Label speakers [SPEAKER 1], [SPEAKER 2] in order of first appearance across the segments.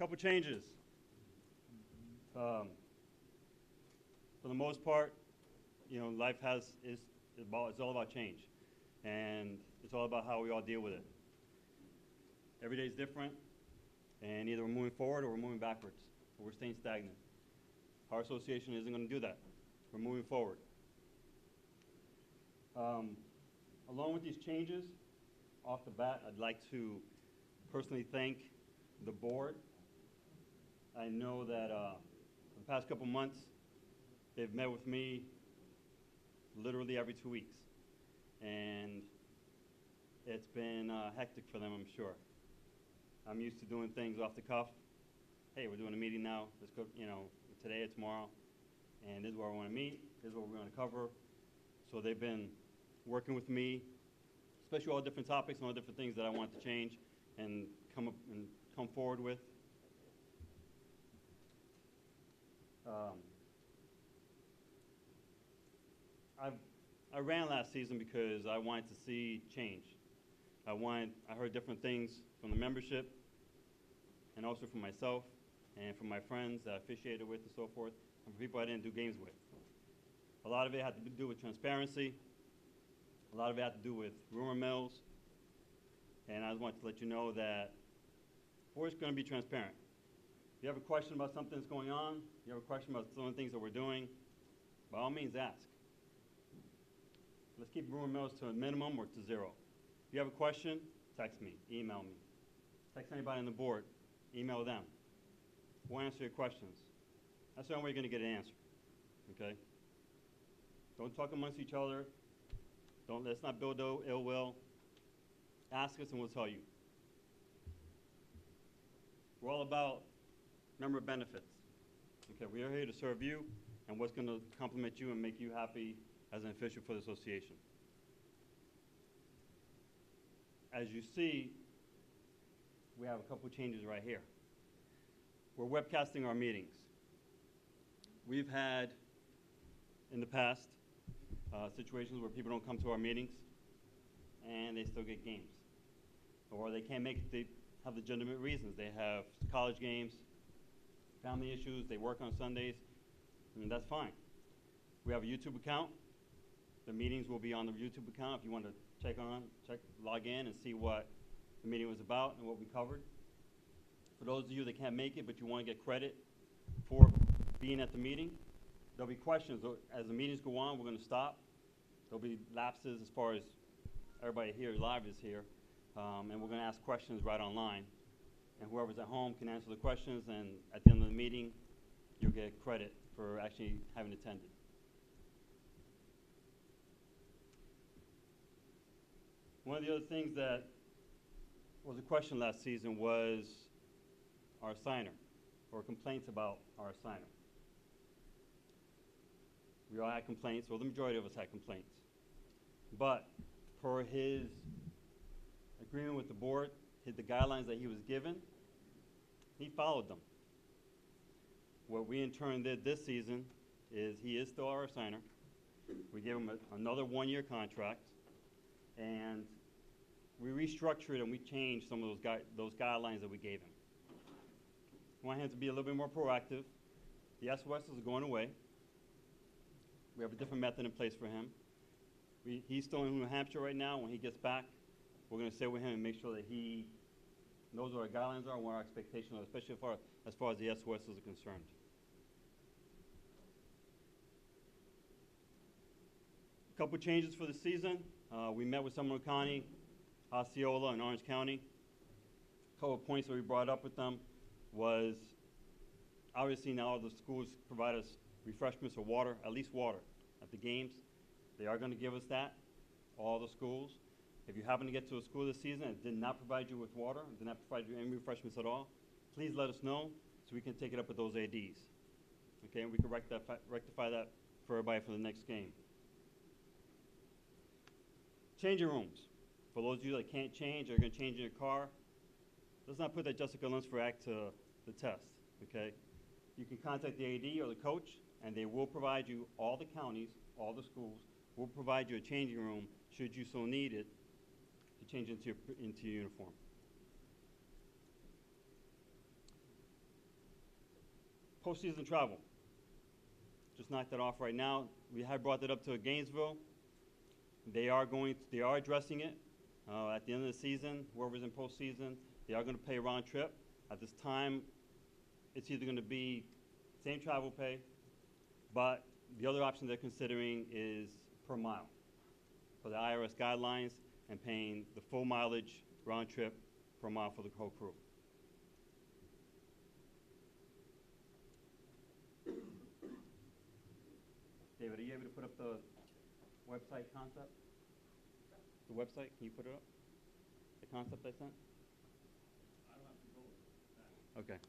[SPEAKER 1] Couple changes. For the most part, life it's all about change, and it's all about how we all deal with it. Every day is different, and either we're moving forward or we're moving backwards, or we're staying stagnant. Our association isn't going to do that. We're moving forward. Along with these changes, off the bat, I'd like to personally thank the board. I know that the past couple months, they've met with me literally every 2 weeks. And it's been hectic for them, I'm sure. I'm used to doing things off the cuff. Hey, we're doing a meeting now. Let's go, today or tomorrow. And this is where we want to meet. This is what we're going to cover. So they've been working with me, especially all different topics and all different things that I want to change and come forward with. I ran last season because I wanted to see change. I heard different things from the membership and also from myself and from my friends that I officiated with and so forth, and from people I didn't do games with. A lot of it had to do with transparency. A lot of it had to do with rumor mills. And I just wanted to let you know that we're just going to be transparent. If you have a question about something that's going on, you have a question about some of the things that we're doing, by all means ask. Let's keep rumor mills to a minimum or to zero. If you have a question, text me, email me. Text anybody on the board, email them. We'll answer your questions. That's the only way you're going to get an answer, okay? Don't talk amongst each other. Let's not build ill will. Ask us and we'll tell you. We're all about member benefits. Okay, we are here to serve you and what's going to complement you and make you happy as an official for the association. As you see, we have a couple changes right here. We're webcasting our meetings. We've had, in the past, situations where people don't come to our meetings and they still get games. Or they can't make it, they have legitimate reasons. They have college games, family issues, they work on Sundays, and that's fine. We have a YouTube account. The meetings will be on the YouTube account if you want to log in and see what the meeting was about and what we covered. For those of you that can't make it but you want to get credit for being at the meeting, there'll be questions. As the meetings go on, we're going to stop. There'll be lapses as far as everybody here live is here, and we're going to ask questions right online. And whoever's at home can answer the questions, and at the end of the meeting, you'll get credit for actually having attended. One of the other things that was a question last season was our assigner, or complaints about our assigner. We all had complaints, well, the majority of us had complaints. But per his agreement with the board, the guidelines that he was given, he followed them. What we in turn did this season is he is still our assigner. We gave him another one-year contract, and we restructured and we changed some of those guidelines that we gave him. We want him to be a little bit more proactive. The SOSs are going away. We have a different method in place for him. He's still in New Hampshire right now. When he gets back, we're going to sit with him and make sure that he knows what our guidelines are and what our expectations are, especially as far as the SOSs are concerned. A couple changes for the season. We met with Seminole County, Osceola, and Orange County. A couple of points that we brought up with them was obviously now the schools provide us refreshments or water, at least water, at the games. They are going to give us that, all the schools. If you happen to get to a school this season and did not provide you with water, did not provide you any refreshments at all, please let us know so we can take it up with those ADs. Okay, and we can rectify that for everybody for the next game. Changing rooms. For those of you that can't change or are going to change in your car, let's not put that Jessica Lunsford Act to the test, okay? You can contact the AD or the coach, and they will provide you, all the counties, all the schools, will provide you a changing room should you so need it to change into your uniform. postseason travel. Just knock that off right now. We had brought that up to Gainesville. They are addressing it. At the end of the season, whoever's in postseason, they are going to pay round trip. At this time, it's either going to be same travel pay, but the other option they're considering is per mile. For the IRS guidelines and paying the full mileage round trip per mile for the whole crew. David, are you able to put up the website concept? The website, can you put it up? The concept I sent? I don't have control of that. Okay.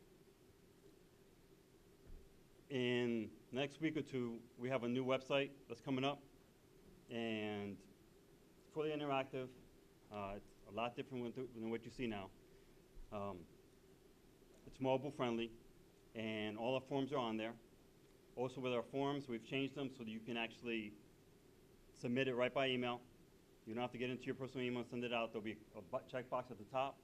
[SPEAKER 1] In next week or two, we have a new website that's coming up, and it's fully interactive. It's a lot different than what you see now. It's mobile friendly, and all our forms are on there. Also with our forms, we've changed them so that you can actually submit it right by email. You don't have to get into your personal email and send it out. There'll be a checkbox at the top.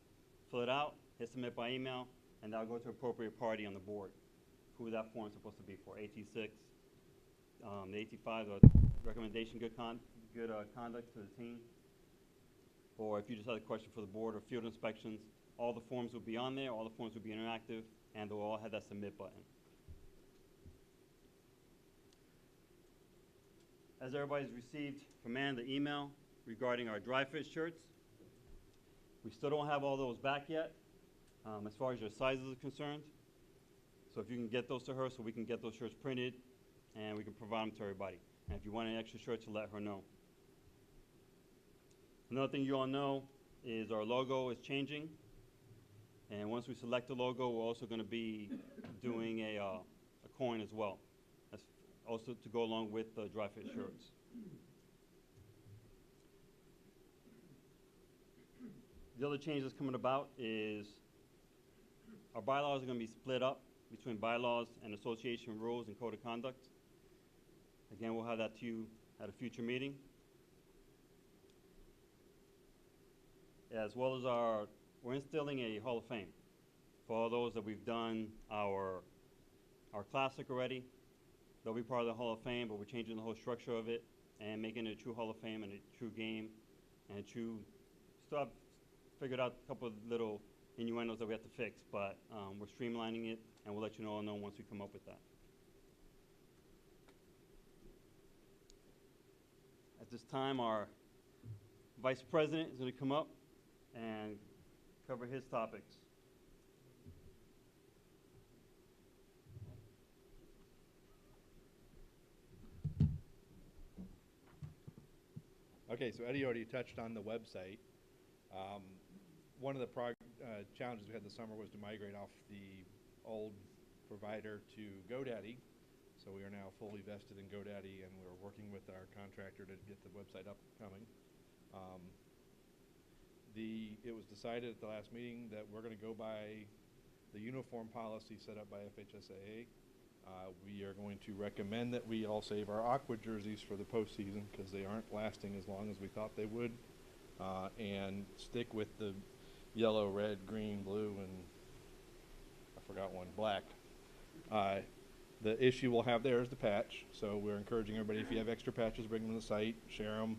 [SPEAKER 1] Fill it out, hit submit by email, and that'll go to appropriate party on the board. Who that form is supposed to be for, AT6, the AT5, the recommendation, good conduct to the team. Or if you just had a question for the board or field inspections, all the forms will be on there, all the forms will be interactive, and they'll all have that submit button. As everybody's received from Ann the email regarding our dry fit shirts, we still don't have all those back yet as far as your sizes are concerned. So if you can get those to her so we can get those shirts printed and we can provide them to everybody. And if you want any extra shirts, to let her know. Another thing you all know is our logo is changing. And once we select the logo, we're also going to be doing a coin as well. That's also to go along with the dry fit shirts. The other change that's coming about is our bylaws are going to be split up between bylaws and association rules and code of conduct. Again, we'll have that to you at a future meeting. As well as we're instilling a Hall of Fame. For all those that we've done our classic already, they'll be part of the Hall of Fame, but we're changing the whole structure of it and making it a true Hall of Fame and a true game and a true, still have figured out a couple of little innuendos that we have to fix, but we're streamlining it, and we'll let you all know once we come up with that. At this time, our Vice President is going to come up and cover his topics.
[SPEAKER 2] Okay, so Eddie already touched on the website. One of the challenges we had this summer was to migrate off the old provider to GoDaddy. So we are now fully vested in GoDaddy, and we're working with our contractor to get the website up and coming. It was decided at the last meeting that we're going to go by the uniform policy set up by FHSAA. We are going to recommend that we all save our aqua jerseys for the postseason because they aren't lasting as long as we thought they would, and stick with the yellow, red, green, blue, and I forgot one, black. The issue we'll have there is the patch, so we're encouraging everybody, if you have extra patches, bring them to the site, share them,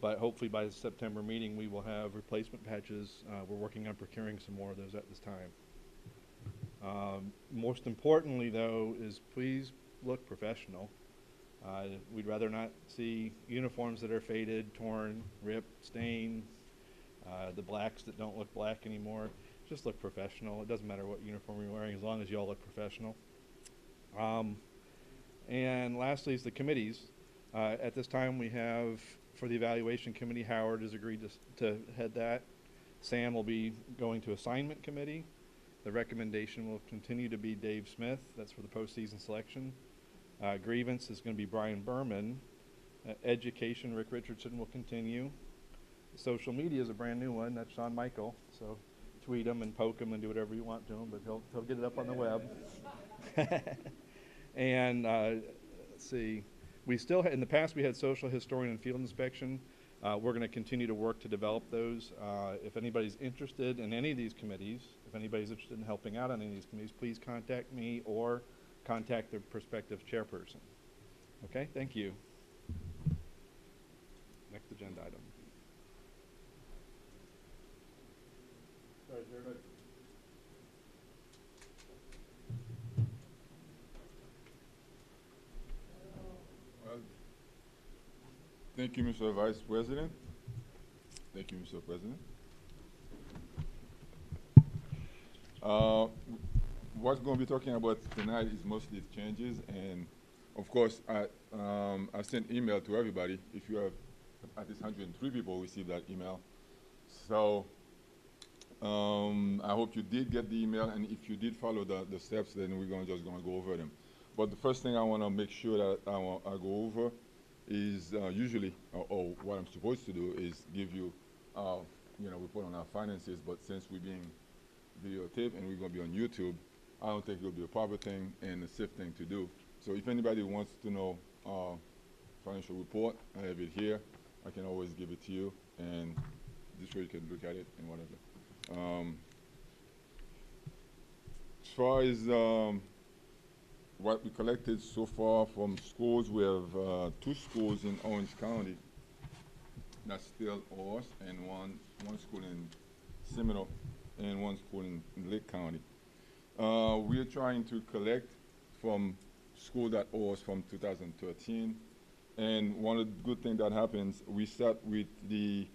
[SPEAKER 2] but hopefully by the September meeting we will have replacement patches. We're working on procuring some more of those at this time. Most importantly, though, is please look professional. We'd rather not see uniforms that are faded, torn, ripped, stained, the blacks that don't look black anymore. Just look professional. It doesn't matter what uniform you're wearing as long as you all look professional. And lastly is the committees. At this time we have, for the evaluation committee, Howard has agreed to head that. Sam will be going to assignment committee. The recommendation will continue to be Dave Smith. That's for the postseason selection. Grievance is going to be Brian Berman. Education, Rick Richardson will continue. Social media is a brand new one. That's Sean Michael. So tweet him and poke him and do whatever you want to him, but he'll get it up on the web. And let's see. We still in the past we had social historian and field inspection. We're going to continue to work to develop those. If anybody's interested in any of these committees, if anybody's interested in helping out on any of these committees, please contact me or contact the prospective chairperson. Okay, thank you. Next agenda item.
[SPEAKER 3] Well, thank you, Mr. Vice President. Thank you, Mr. President. What we're going to be talking about tonight is mostly changes, and of course, I sent email to everybody. If you have at least 103 people received that email, so I hope you did get the email, and if you did follow the steps, then we're just going to go over them. But the first thing I want to make sure that I go over is usually, or what I'm supposed to do is give you, report on our finances. But since we're being videotaped and we're going to be on YouTube, I don't think it'll be a proper thing and a safe thing to do. So if anybody wants to know financial report, I have it here. I can always give it to you, and this way you can look at it and whatever. As far as what we collected so far from schools, we have 2 schools in Orange County that's still ours, and one school in Seminole and one school in Lake County. We are trying to collect from school that owes from 2013, and one of the good things that happens, we start with the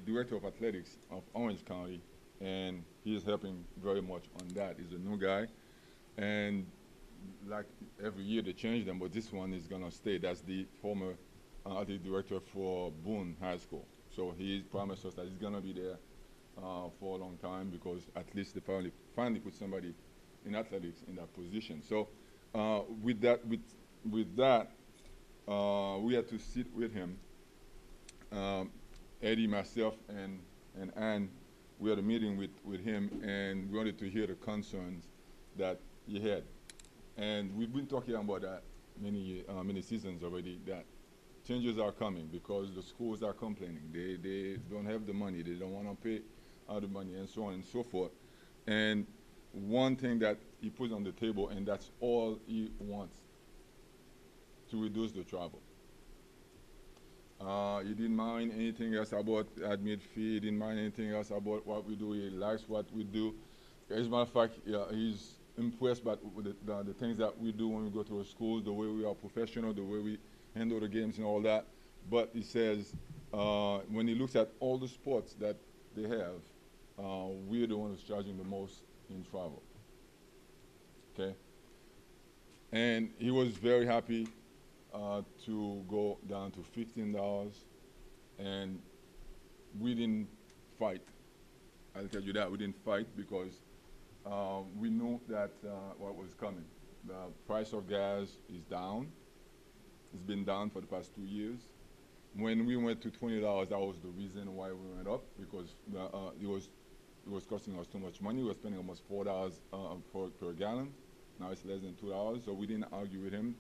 [SPEAKER 3] director of athletics of Orange County, and he is helping very much on that. He's a new guy, and like every year they change them, but this one is gonna stay. That's the former athletic director for Boone High School. So he promised us that he's gonna be there for a long time, because at least they finally put somebody in athletics in that position. So with that, we had to sit with him. Eddie, myself, and Ann, we had a meeting with him, and we wanted to hear the concerns that he had. And we've been talking about that many seasons already, that changes are coming because the schools are complaining. They don't have the money, they don't want to pay out the money, and so on and so forth. And one thing that he put on the table, and that's all he wants, to reduce the travel. He didn't mind anything else about admit fee. He didn't mind anything else about what we do. He likes what we do. As a matter of fact, he's impressed by the things that we do when we go to a school, the way we are professional, the way we handle the games and all that. But he says when he looks at all the sports that they have, we're the one who's charging the most in travel. Okay? And he was very happy to go down to $15, and we didn't fight. I'll tell you that, we didn't fight, because we knew that what was coming. The price of gas is down. It's been down for the past 2 years. When we went to $20, that was the reason why we went up, because it was costing us too much money. We were spending almost $4 per gallon. Now it's less than $2, so we didn't argue with him.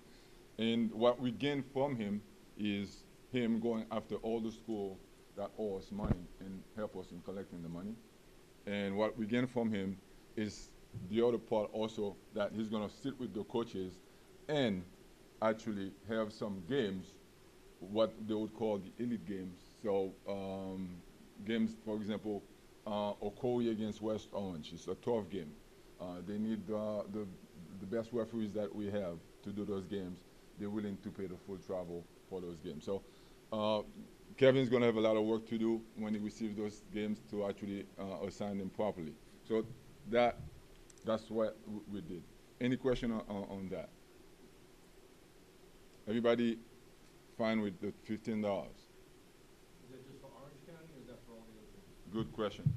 [SPEAKER 3] And what we gained from him is him going after all the schools that owe us money and help us in collecting the money. And what we gained from him is the other part also, that he's going to sit with the coaches and actually have some games, what they would call the elite games. So games, for example, Okoye against West Orange. It's a tough game. They need the best referees that we have to do those games. They're willing to pay the full travel for those games. So Kevin's going to have a lot of work to do when he receives those games to actually assign them properly. So that's what we did. Any question on that? Everybody fine with the $15?
[SPEAKER 2] Is that just for Orange County, or is that for all the other things?
[SPEAKER 3] Good question.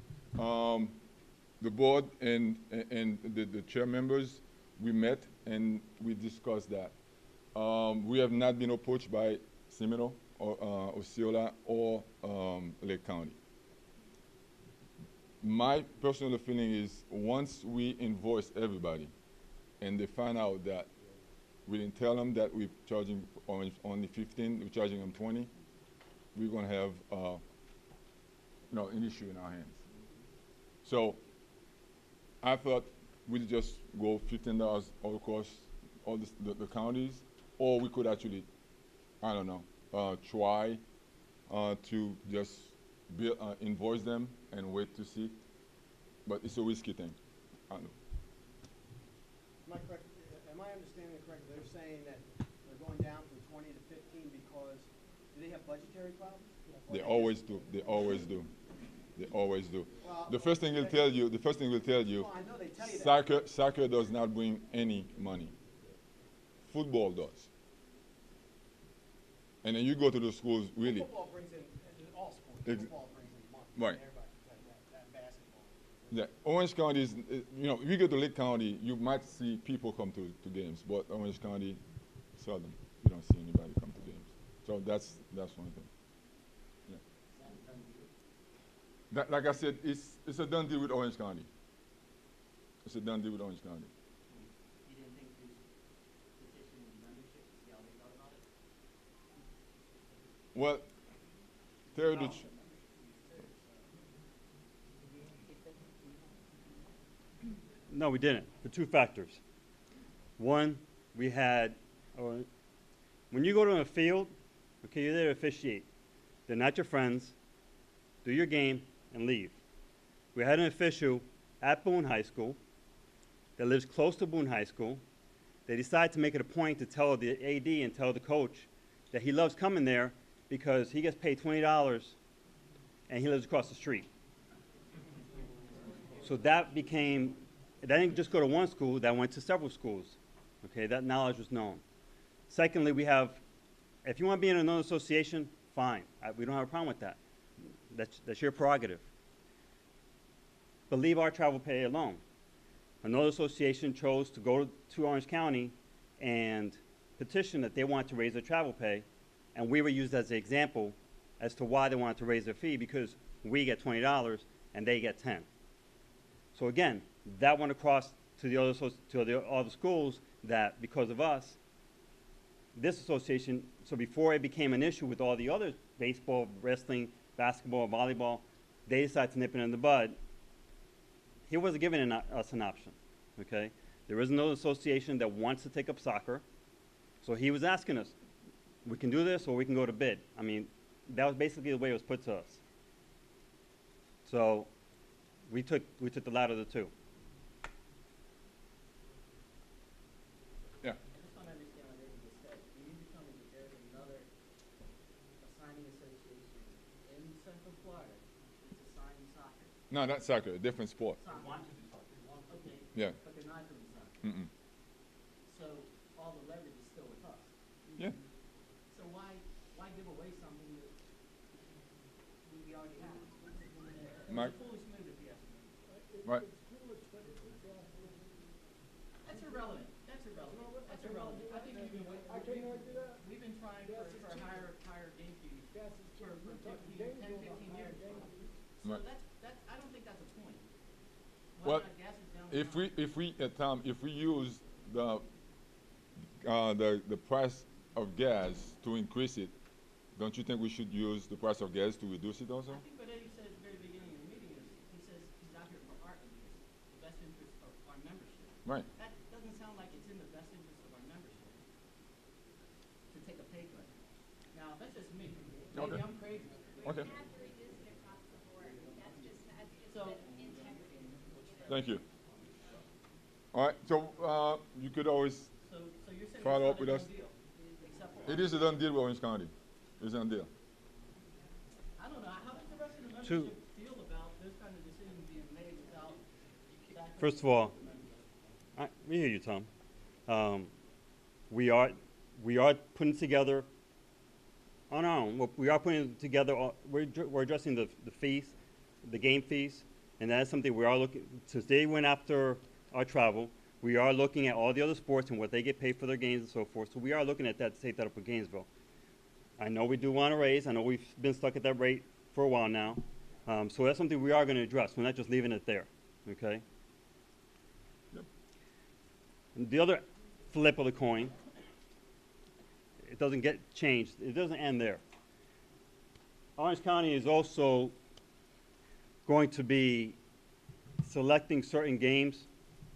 [SPEAKER 3] The board and the chair members, we met and we discussed that. We have not been approached by Seminole or Osceola or Lake County. My personal feeling is, once we invoice everybody and they find out that we didn't tell them that we're charging Orange only 15, we're charging them 20, we're going to have an issue in our hands. So I thought we'll just go $15 all across all the counties, or we could actually, I don't know, try to just invoice them and wait to see. But it's a risky thing. I don't know.
[SPEAKER 4] Am I correct, am I understanding it correctly? They're saying that they're going down from 20 to 15 because, do they have budgetary problems? Or
[SPEAKER 3] They
[SPEAKER 4] they
[SPEAKER 3] always
[SPEAKER 4] just-
[SPEAKER 3] do. They always do. They always do.
[SPEAKER 4] Well,
[SPEAKER 3] The first thing will tell you. The first thing will tell you.
[SPEAKER 4] Well, I know they tell you that.
[SPEAKER 3] Soccer does not bring any money. Football does. And then you go to the schools, really.
[SPEAKER 4] Football brings in all sports.
[SPEAKER 3] Ex-
[SPEAKER 4] Football brings in money.
[SPEAKER 3] Right.
[SPEAKER 4] Everybody, that basketball.
[SPEAKER 3] Yeah, Orange County is, you know, if you go to Lake County, you might see people come to games, but Orange County, seldom. You don't see anybody come to games. So that's one thing. Yeah. That, like I said, it's a done deal with Orange County. It's a done deal with Orange County.
[SPEAKER 5] You didn't think to petition membership to see how they thought about it?
[SPEAKER 3] Well, tell you the tr-
[SPEAKER 1] No, we didn't, for two factors. One, we had, when you go to a field, okay, you're there to officiate. They're not your friends. Do your game and leave. We had an official at Boone High School that lives close to Boone High School. They decided to make it a point to tell the AD and tell the coach that he loves coming there because he gets paid $20 and he lives across the street. So that became, that didn't just go to one school, that went to several schools. Okay, that knowledge was known. Secondly, we have, if you want to be in another association, fine. We don't have a problem with that. That's your prerogative. But leave our travel pay alone. Another association chose to go to Orange County and petition that they want to raise their travel pay, and we were used as the example as to why they wanted to raise their fee, because we get $20 and they get $10. So again, that went across to the other schools that because of us, this association, so before it became an issue with all the other baseball, wrestling, basketball, volleyball, they decided to nip it in the bud. He wasn't giving us an option, okay? There is another association that wants to take up soccer, so he was asking us, we can do this or we can go to bid. I mean, that was basically the way it was put to us. So we took the latter of the two.
[SPEAKER 3] Yeah.
[SPEAKER 5] I just want to understand what Eddie just said. You mean to tell me that there's another assigning association in Central Florida that's assigning soccer?
[SPEAKER 3] No, not soccer. A different sport.
[SPEAKER 5] Soccer. Want to do soccer. Okay.
[SPEAKER 3] Yeah.
[SPEAKER 5] But they're not doing soccer.
[SPEAKER 3] Mm-mm.
[SPEAKER 5] So all the leverage is still with us.
[SPEAKER 3] Yeah.
[SPEAKER 5] So why give away something that we already have?
[SPEAKER 3] Mike?
[SPEAKER 5] It's a foolish move, if you ask me.
[SPEAKER 3] Right.
[SPEAKER 5] That's irrelevant. That's irrelevant. That's irrelevant. I think we've been we've been trying for higher game fees for 10, 15 years. So
[SPEAKER 3] Right.
[SPEAKER 5] that's I don't think that's a point.
[SPEAKER 3] Well,
[SPEAKER 5] Why not gas is down?
[SPEAKER 3] Tom, if we use the price of gas to increase it, don't you think we should use the price of gas to reduce it also?
[SPEAKER 5] I think what Eddie said at the very beginning of the meeting is, he says he's out here for our interest, the best interest of our membership.
[SPEAKER 3] Right.
[SPEAKER 5] That doesn't sound like it's in the best interest of our membership to take a pay cut. Now, that's just me. Maybe
[SPEAKER 3] Okay.
[SPEAKER 5] I'm crazy.
[SPEAKER 3] Okay.
[SPEAKER 6] We have to reduce it across the board. That's just
[SPEAKER 5] So-
[SPEAKER 6] the integrity.
[SPEAKER 3] Thank you. All right. So you could always.
[SPEAKER 5] So you're saying
[SPEAKER 3] Follow up
[SPEAKER 5] it's
[SPEAKER 3] with
[SPEAKER 5] not a
[SPEAKER 3] us.
[SPEAKER 5] done deal, except for.
[SPEAKER 3] It is a done deal with Orange County. It's a done deal.
[SPEAKER 5] I don't know, how does the rest of the
[SPEAKER 1] Two-
[SPEAKER 5] membership feel about those kind of decisions being made without sacrificing
[SPEAKER 1] First of all,
[SPEAKER 5] the membership?
[SPEAKER 1] we hear you, Tom. We are putting together on our own. We are putting together. We're addressing the fees, the game fees, and that is something we are looking. Since they went after our travel, we are looking at all the other sports and what they get paid for their games and so forth. So we are looking at that to take that up with Gainesville. I know we do want to raise. I know we've been stuck at that rate for a while now. So that's something we are going to address. We're not just leaving it there. Okay.
[SPEAKER 3] Yep.
[SPEAKER 1] And the other flip of the coin, it doesn't get changed. It doesn't end there. Orange County is also going to be selecting certain games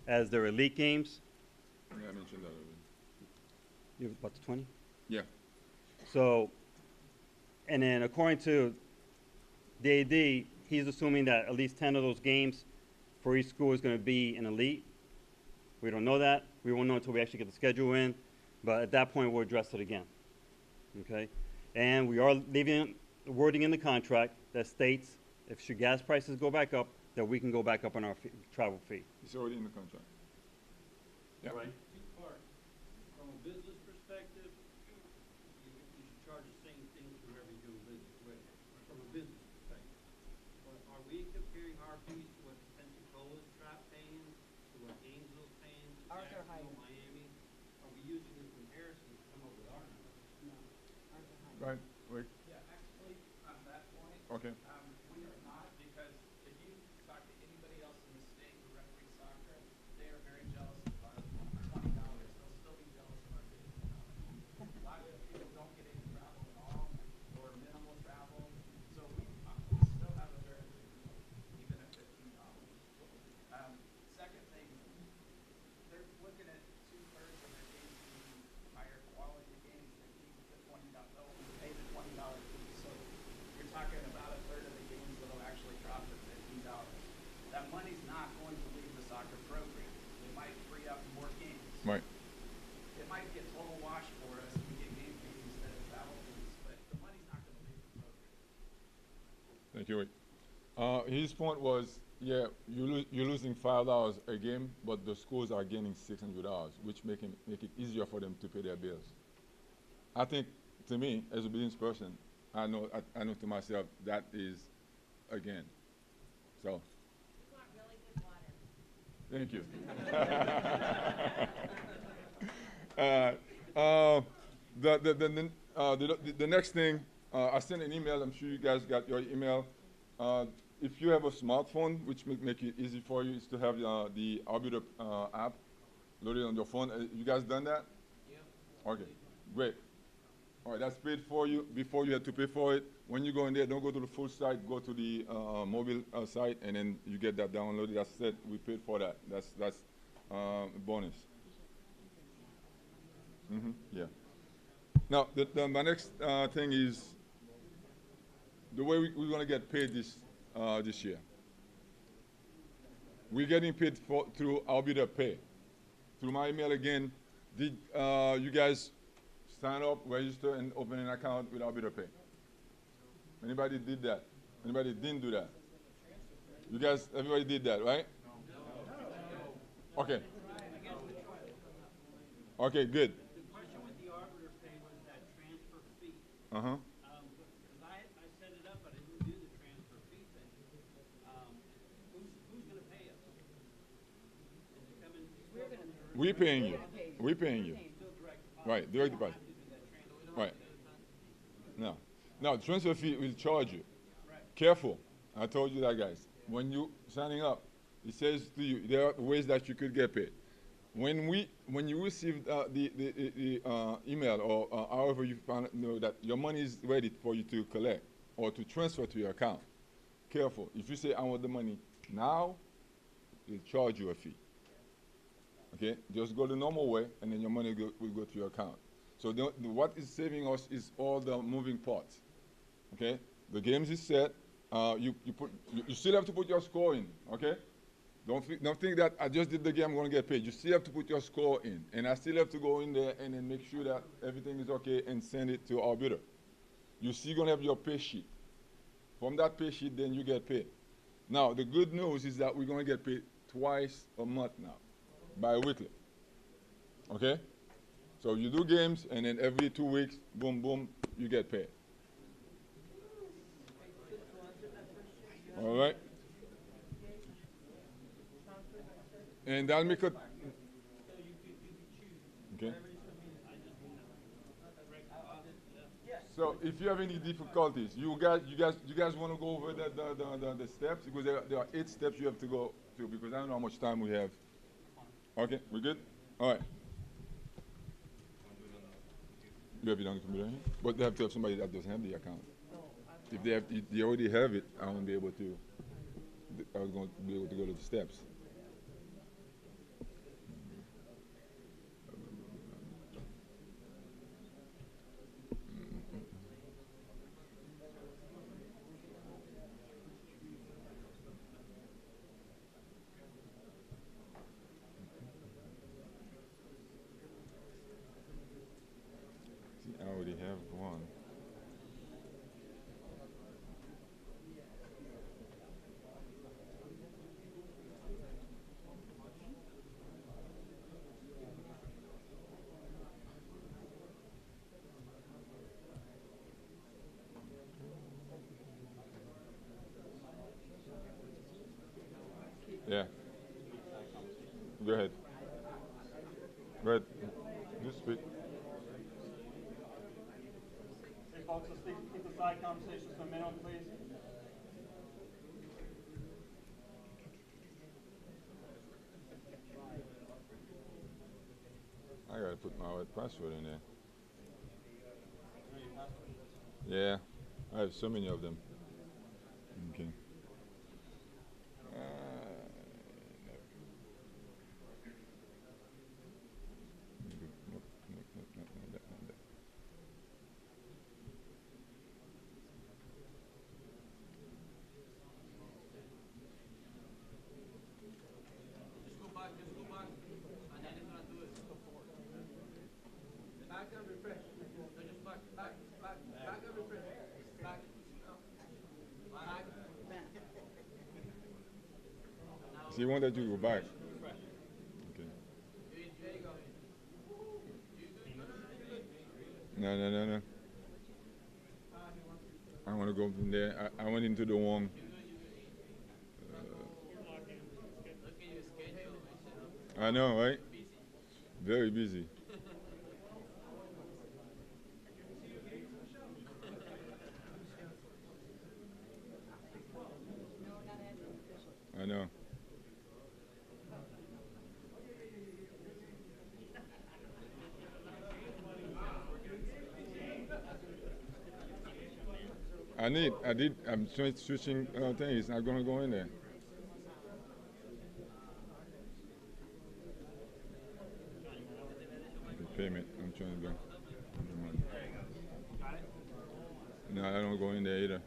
[SPEAKER 1] as their elite games.
[SPEAKER 3] Yeah, I mentioned that already.
[SPEAKER 1] You have about the 20?
[SPEAKER 3] Yeah.
[SPEAKER 1] So, and then according to the AD, he's assuming that at least 10 of those games for each school is going to be an elite. We don't know that. We won't know until we actually get the schedule in. But at that point, we'll address it again. Okay? And we are leaving wording in the contract that states if should gas prices go back up, that we can go back up on our travel fee.
[SPEAKER 3] It's already in the contract. Yeah.
[SPEAKER 1] Right?
[SPEAKER 7] Two parts. From a business perspective, you should charge the same thing to whoever you're doing business with, from a business perspective. But are we comparing our fees to what Pensacola's paying, to what Gainesville's paying, to Jacksonville, Miami? Are we using a comparison to come up with our numbers?
[SPEAKER 3] Right. Wait.
[SPEAKER 8] Yeah, actually, on that point,
[SPEAKER 3] Okay.
[SPEAKER 8] we are not, because if you talk to anybody else in the state who referees soccer, they are very jealous of our $20. They'll still be jealous of our $15. A lot of people don't get any travel at all, or minimal travel, so we still have a very good deal, even at $15. Second thing, they're looking at 2/3 of their games being higher quality games that keep the $20, they'll pay the $20 fee. So you're talking about a third of the games that'll actually drop to $15. That money's not going to leave the soccer program. It might free up more games.
[SPEAKER 3] Right.
[SPEAKER 8] It might be a total wash for us. We get game fees instead of travel fees, but the money's not going to leave the program.
[SPEAKER 3] Thank you. Rick. His point was, yeah, you're losing $5 a game, but the schools are gaining $600, which make it easier for them to pay their bills. I think, to me, as a business person, I know to myself that is a gain. So,
[SPEAKER 6] We want really good water.
[SPEAKER 3] thank you. The next thing, I sent an email. I'm sure you guys got your email. If you have a smartphone, which make it easy for you, is to have the Arbiter app loaded on your phone. You guys done that? Yeah. Okay, great. All right, that's paid for you. Before you had to pay for it. When you go in there, don't go to the full site. Go to the mobile site, and then you get that downloaded. That's it. We paid for that. That's a bonus. Yeah. Now, my next thing is the way we're going to get paid this year. We're getting paid through Arbiter Pay. Through my email again, did you guys sign up, register, and open an account with Arbiter Pay? Anybody did that? Anybody didn't do that? You guys, everybody did that, right? Okay. Okay, good.
[SPEAKER 7] The question with the arbiter pay was that transfer fee.
[SPEAKER 3] Uh-huh.
[SPEAKER 7] Because I set it up, but I didn't do the transfer fee thing. Who's gonna pay us? Is it coming?
[SPEAKER 6] We're gonna.
[SPEAKER 3] We're paying you. We're paying you.
[SPEAKER 7] Still direct deposit?
[SPEAKER 3] Right, direct deposit.
[SPEAKER 7] I have to do that transfer.
[SPEAKER 3] Right. No. Now, transfer fee will charge you.
[SPEAKER 7] Right.
[SPEAKER 3] Careful. I told you that, guys. When you signing up, it says to you, there are ways that you could get paid. When you receive the email or however you know that your money is ready for you to collect or to transfer to your account, careful. If you say, I want the money now, they'll charge you a fee. Okay? Just go the normal way, and then your money will go to your account. So what is saving us is all the moving parts. Okay? The games is set. You still have to put your score in. Okay? Don't think that I just did the game, I'm going to get paid. You still have to put your score in. And I still have to go in there and then make sure that everything is okay and send it to our bidder. You're still going to have your pay sheet. From that pay sheet, then you get paid. Now, the good news is that we're going to get paid twice a month now, bi-weekly. Okay? So you do games, and then every 2 weeks, boom, boom, you get paid. All right? And that'll make it. Okay. So if you have any difficulties, you guys want to go over the steps, because there are 8 steps you have to go through, because I don't know how much time we have. Okay, we good? All right. You have it on the computer here? But they have to have somebody that doesn't have the account. If they already have it, I won't be able to. I was going to be able to go to the steps. ahead. Go ahead. Just speak.
[SPEAKER 1] Hey, folks, let's keep the side conversations to a minimum, please.
[SPEAKER 3] I gotta put my password in there. Yeah, I have so many of them. Okay. No. Nope, not that.
[SPEAKER 8] Just go back, and then it's gonna do it. Back and refresh. No, just back and refresh. Back. No. Back.
[SPEAKER 3] So you want that to go back? Okay.
[SPEAKER 8] There you go.
[SPEAKER 3] No. I want to go from there. I went into the wrong.
[SPEAKER 8] Look at your schedule.
[SPEAKER 3] I know, right? Very busy. I know. I'm switching things. It's not going to go in there. Okay, payment. I'm trying to go. No, I don't go in there either.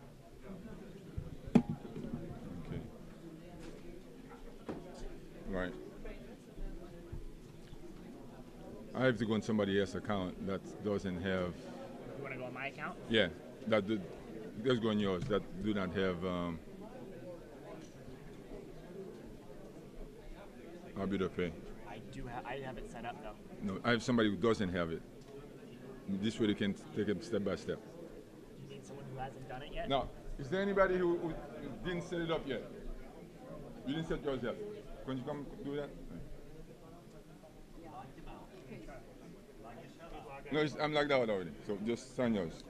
[SPEAKER 3] Okay. Right. I have to go on somebody else's account that doesn't have.
[SPEAKER 9] You want to go on my account?
[SPEAKER 3] Yeah, let's go on yours that do not have. I'll be the pay.
[SPEAKER 9] I have it set up though.
[SPEAKER 3] No, I have somebody who doesn't have it. This way they can take it step by step.
[SPEAKER 9] You need someone who hasn't done it yet?
[SPEAKER 3] Now, is there anybody who didn't set it up yet? You didn't set yours yet. Can you come do that? No, I'm logged out already. So just sign yours.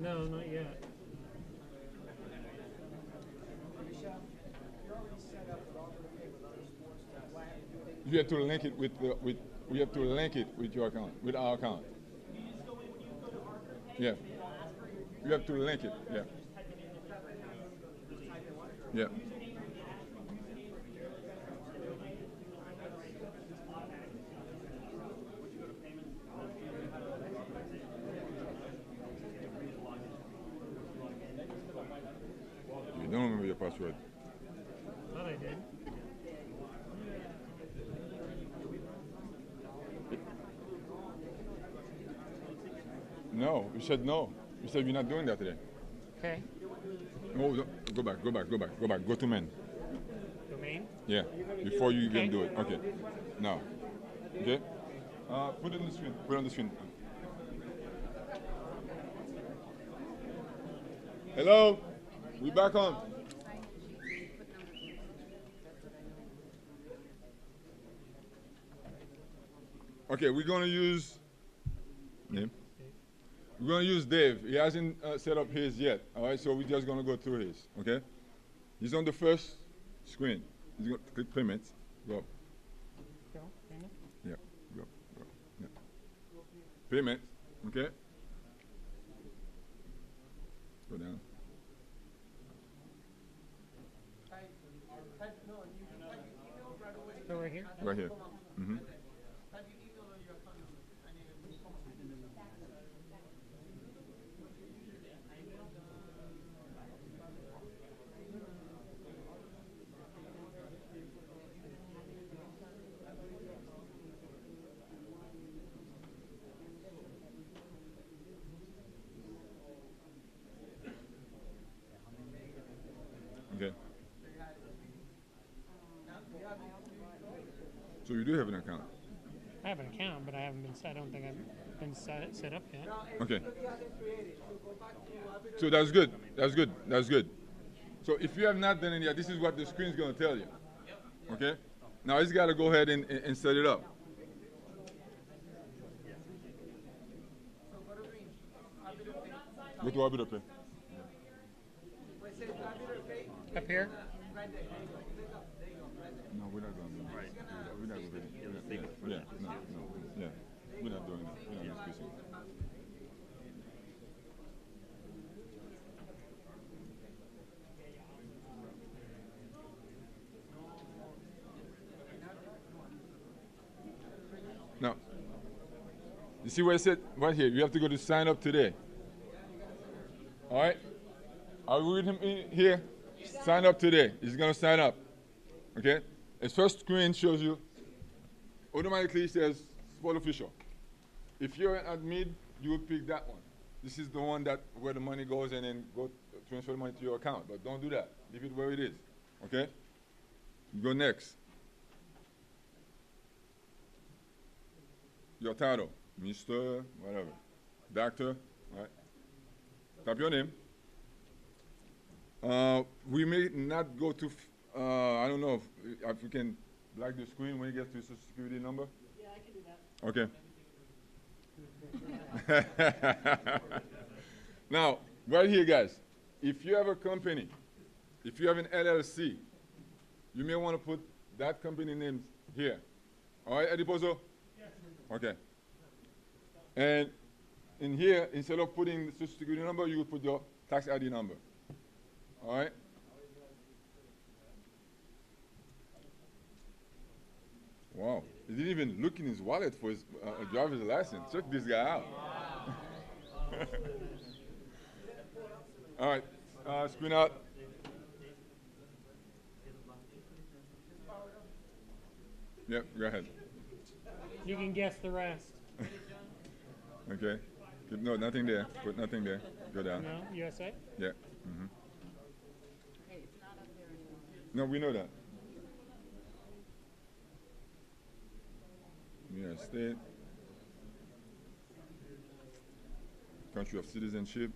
[SPEAKER 9] No, not yet.
[SPEAKER 3] You have to link it with we have to link it with your account, with our account. Yeah. You have to link it. Yeah. Yeah. You don't remember your password.
[SPEAKER 9] Thought I did.
[SPEAKER 3] No, you said no. You said you're not doing that today.
[SPEAKER 9] Okay.
[SPEAKER 3] No, go back. Go to men.
[SPEAKER 9] Domain?
[SPEAKER 3] Yeah, before you
[SPEAKER 9] Okay.
[SPEAKER 3] can do it. Okay. Now. Okay? Put it on the screen. Put it on the screen. Hello? We back on. Okay, we're going to use name. We're going to use Dave. He hasn't set up his yet. All right, so we're just going to go through his. Okay? He's on the first screen. He's going to click payments. Go.
[SPEAKER 9] Go. Payment?
[SPEAKER 3] Yeah. Go. Yeah. Payment. Okay? Go down.
[SPEAKER 9] So right here?
[SPEAKER 3] Right here. Mm-hmm. Okay. So you do have an account.
[SPEAKER 9] I have an account, but I haven't been set. I don't think I've been set up yet.
[SPEAKER 3] Okay. So that's good. That's good. So if you have not done it yet, this is what the screen is going to tell you. Okay? Now he's got to go ahead and set it up. Go to Orbiter Pay.
[SPEAKER 9] Up here?
[SPEAKER 3] No, we're not going to do that.
[SPEAKER 1] Right.
[SPEAKER 3] We're not going to do that. Yeah, no, no, yeah. We're not doing that. We're not increasing. Now, you see where it said right here? You have to go to sign up today. All right? I'll read him in here. Sign up today. He's going to sign up. Okay? His first screen shows you, automatically says Sport Official. If you're an admin, you would pick that one. This is the one that where the money goes and then go transfer the money to your account. But don't do that. Leave it where it is. Okay? Go next. Your title, Mr. whatever, Doctor, right? Type your name. We may not go to, I don't know if we can black the screen when you get to your Social Security number.
[SPEAKER 5] Yeah, I can do that.
[SPEAKER 3] Okay. Now, right here, guys, if you have a company, if you have an LLC, you may want to put that company name here. All right, Ediposo? Yes. Okay. And in here, instead of putting the Social Security number, you would put your tax ID number. All right? Wow. He didn't even look in his wallet for his driver's license. Check this guy out. All right. Screen out. Yep, go ahead.
[SPEAKER 9] You can guess the rest.
[SPEAKER 3] Okay. No, nothing there. Put nothing there. Go down.
[SPEAKER 9] No, USA?
[SPEAKER 3] Yeah. Mm-hmm. No, we know that. Yeah, state. Country of citizenship.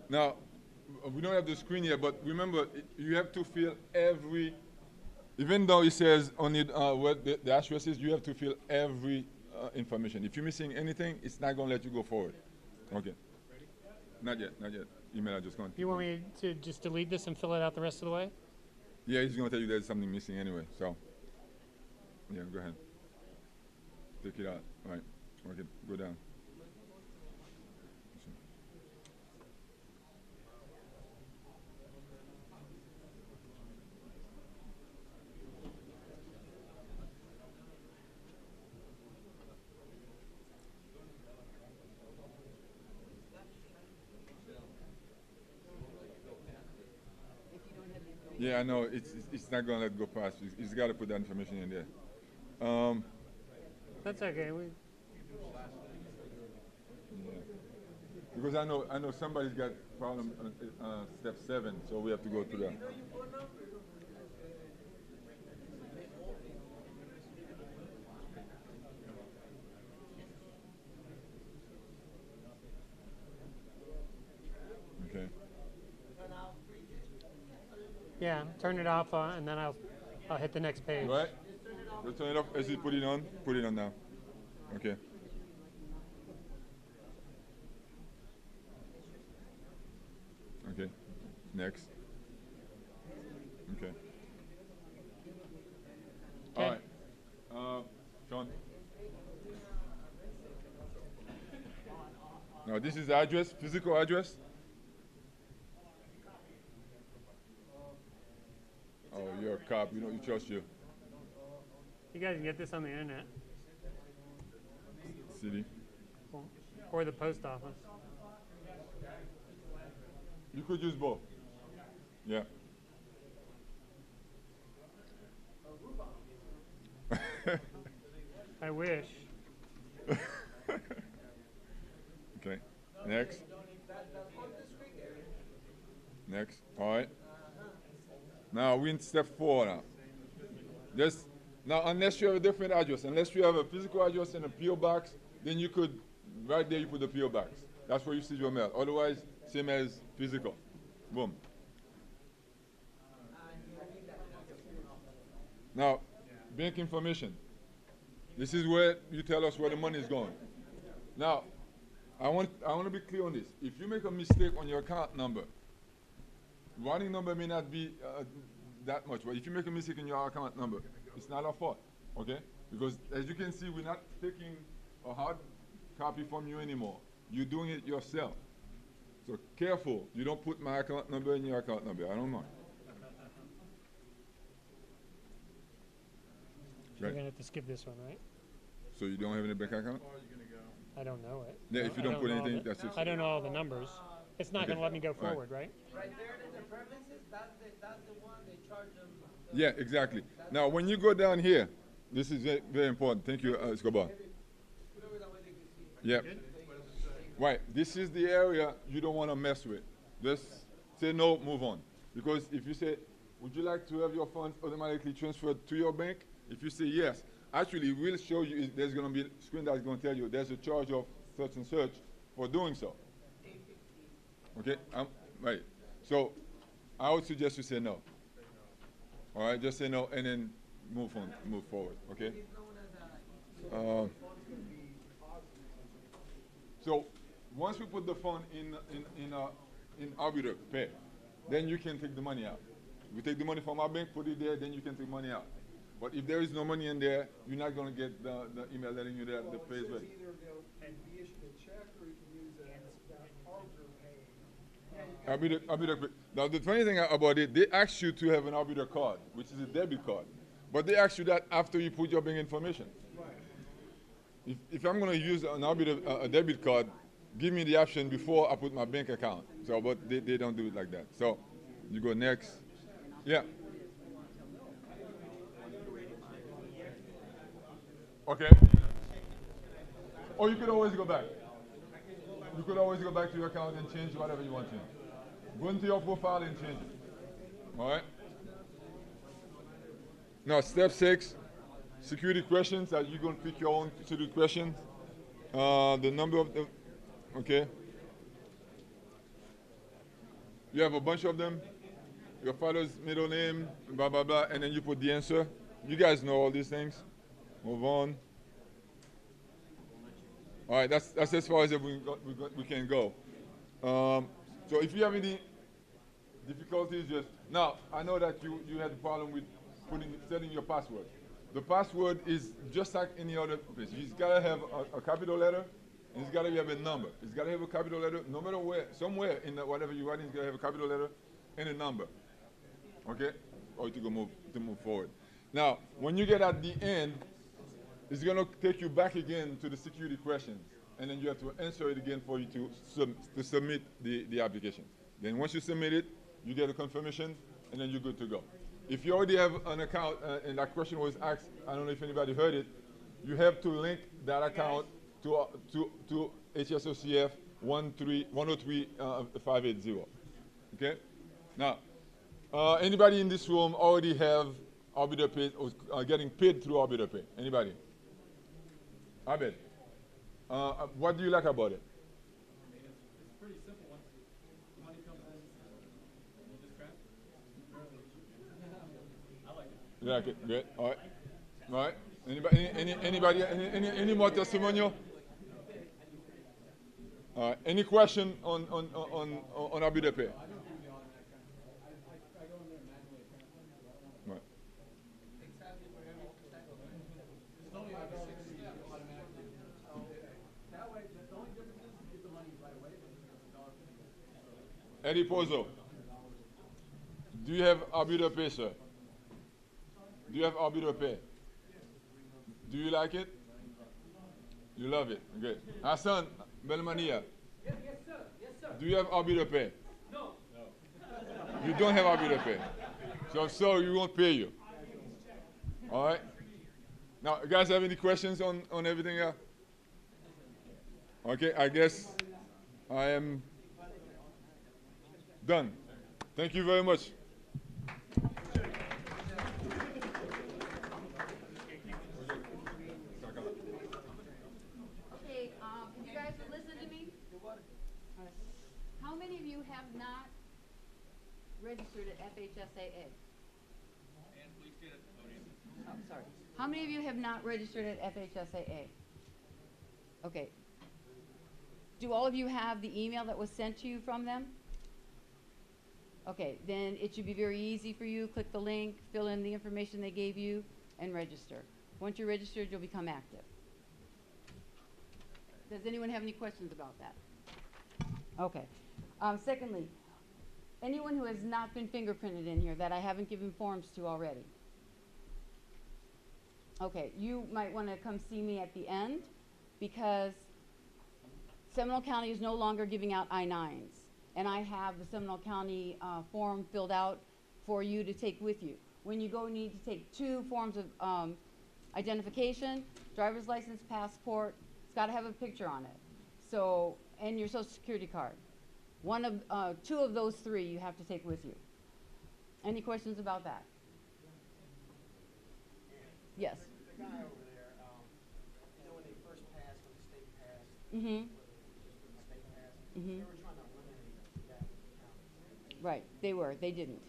[SPEAKER 3] Now, we don't have the screen here, but remember, you have to fill every, even though it says on it what the address is, you have to fill every information. If you're missing anything, it's not going to let you go forward. Okay. Ready? Not yet, not yet. Email address going.
[SPEAKER 9] You want me to just delete this and fill it out the rest of the way?
[SPEAKER 3] Yeah, he's going to tell you there's something missing anyway, so. Yeah, go ahead. Take it out. All right. Okay, go down. Yeah, I know. It's not going to let go past. He's got to put that information in there.
[SPEAKER 9] That's okay.
[SPEAKER 3] Yeah. Because I know somebody's got problem on step 7, so we have to go through that. Okay.
[SPEAKER 9] Yeah, turn it off, and then I'll hit the next page.
[SPEAKER 3] Right? You turn it off as you put it on. Put it on now. Okay. Okay. Next. Okay. All right. John. Now this is the address, physical address. Oh, you're a cop. You know, you trust you.
[SPEAKER 9] You guys can get this on the internet.
[SPEAKER 3] City.
[SPEAKER 9] Or the post office.
[SPEAKER 3] You could use both. Yeah.
[SPEAKER 9] I wish.
[SPEAKER 3] Okay. Next. Next. All right. Now we're in step 4 now. Now, unless you have a different address, unless you have a physical address and a PO box, then you could, right there, you put the PO box. That's where you see your mail. Otherwise, same as physical. Boom. bank information. This is where you tell us where the money is going. Now, I want to be clear on this. If you make a mistake on your account number, routing number may not be that much, but if you make a mistake in your account number, it's not our fault, okay? Because as you can see, we're not taking a hard copy from you anymore. You're doing it yourself. So careful, you don't put my account number in your account number. I don't mind.
[SPEAKER 9] You're
[SPEAKER 3] Right.
[SPEAKER 9] gonna have to skip this one, right?
[SPEAKER 3] So you don't have any bank account?
[SPEAKER 9] I don't know it.
[SPEAKER 3] Yeah, if you don't put
[SPEAKER 9] know all
[SPEAKER 3] anything,
[SPEAKER 9] the-
[SPEAKER 3] that's it.
[SPEAKER 9] I don't know all the numbers. It's not
[SPEAKER 3] Okay.
[SPEAKER 9] gonna let me go
[SPEAKER 3] All right.
[SPEAKER 9] forward, right?
[SPEAKER 7] Right there in the premises, that's the one they charge them.
[SPEAKER 3] Yeah, exactly. Now, when you go down here, this is very, very important. Thank you, Escobar. Yeah. Right. This is the area you don't want to mess with. Just say no, move on. Because if you say, would you like to have your funds automatically transferred to your bank? If you say yes, actually, we'll show you, there's going to be a screen that's going to tell you there's a charge of such and such for doing so. Okay? Right. So I would suggest you say no. All right? Just say no and then move on, move forward. Okay? So once we put the fund in arbiter pay, then you can take the money out. We take the money from our bank, put it there, then you can take money out. But if there is no money in there, you're not going to get the email letting you that the pay is ready.
[SPEAKER 10] Either they'll be issued a check or you can use that arbiter pay.
[SPEAKER 3] Arbiter pay. Now the funny thing about it, they ask you to have an arbiter card, which is a debit card. But they ask you that after you put your bank information. If I'm going to use an arbiter, a debit card, give me the option before I put my bank account. So, but they don't do it like that. So, you go next. Yeah. Okay. Or you could always go back. You could always go back to your account and change whatever you want to change. Go into your profile and change it. All right? Now, step 6, security questions. That you're going to pick your own security questions. The number of them. Okay. You have a bunch of them. Your father's middle name, blah, blah, blah, and then you put the answer. You guys know all these things. Move on. All right, that's as far as we can go. So if you have any difficulties, just now I know that you had a problem with setting your password. The password is just like any other place. It's got to have a capital letter, and it's got to have a number. It's got to have a capital letter, no matter where, somewhere in whatever you're writing, it's got to have a capital letter and a number. Okay, or to move forward. Now, when you get at the end, it's going to take you back again to the security questions, and then you have to answer it again for you to submit the application. Then once you submit it, you get a confirmation, and then you're good to go. If you already have an account, and that question was asked, I don't know if anybody heard it, you have to link that account to HSSOCF 103580. Okay? Now, anybody in this room already have arbiter pay or getting paid through arbiter pay? Anybody? Abed, what do you like about it?
[SPEAKER 8] It's pretty simple. Once the money comes in, you just transfer. I like it.
[SPEAKER 3] You like it? Good. All right. All right. Anybody? Any more testimonial? All right. Any question on arbiter pay? Right. Eddie Pozo, do you have arbiter pay, sir? Do you have arbiter pay? Do you like it? You love it? Okay. Hassan Belmania,
[SPEAKER 10] Yes, sir. Yes, sir.
[SPEAKER 3] do you have arbiter pay?
[SPEAKER 10] No.
[SPEAKER 3] You don't have arbiter pay. So we won't pay you. All right? Now, you guys have any questions on everything here? Okay, I guess I am done. Thank you very much.
[SPEAKER 6] Okay, if you guys would listen to me. How many of you have not registered at FHSAA?
[SPEAKER 8] And please get at the podium.
[SPEAKER 6] Oh, sorry. How many of you have not registered at FHSAA? Okay. Do all of you have the email that was sent to you from them? Okay, then it should be very easy for you. Click the link, fill in the information they gave you, and register. Once you're registered, you'll become active. Does anyone have any questions about that? Okay. Secondly, anyone who has not been fingerprinted in here that I haven't given forms to already. Okay, you might want to come see me at the end because Seminole County is no longer giving out I-9s. And I have the Seminole County form filled out for you to take with you. When you go, you need to take 2 forms of identification, driver's license, passport. It's got to have a picture on it. So, and your social security card. 2 of those 3 you have to take with you. Any questions about that? Yes.
[SPEAKER 4] The guy over there, you know when they first passed, when the state passed,
[SPEAKER 6] Mm-hmm.
[SPEAKER 4] just when the state passed,
[SPEAKER 6] Mm-hmm.
[SPEAKER 4] they were trying to eliminate that count.
[SPEAKER 6] Right, they were. They didn't.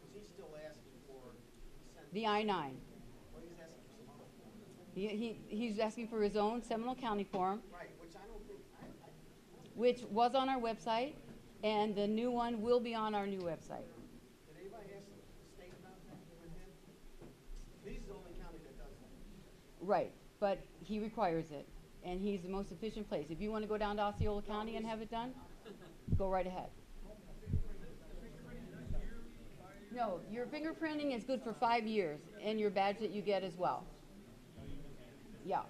[SPEAKER 4] Was he still asking for, he sent.
[SPEAKER 6] The I-9.
[SPEAKER 4] Well, he's asking for some other form.
[SPEAKER 6] He's asking for his own Seminole County form,
[SPEAKER 4] Right, which I don't think,
[SPEAKER 6] which was on our website, and the new one will be on our new website.
[SPEAKER 4] did anybody ask the state about that with him? He's the only county that does that.
[SPEAKER 6] Right, but he requires it, and he's the most efficient place. If you want to go down to Osceola County and have it done, go right ahead. No, your fingerprinting is good for 5 years, and your badge that you get as well. Yeah. Right.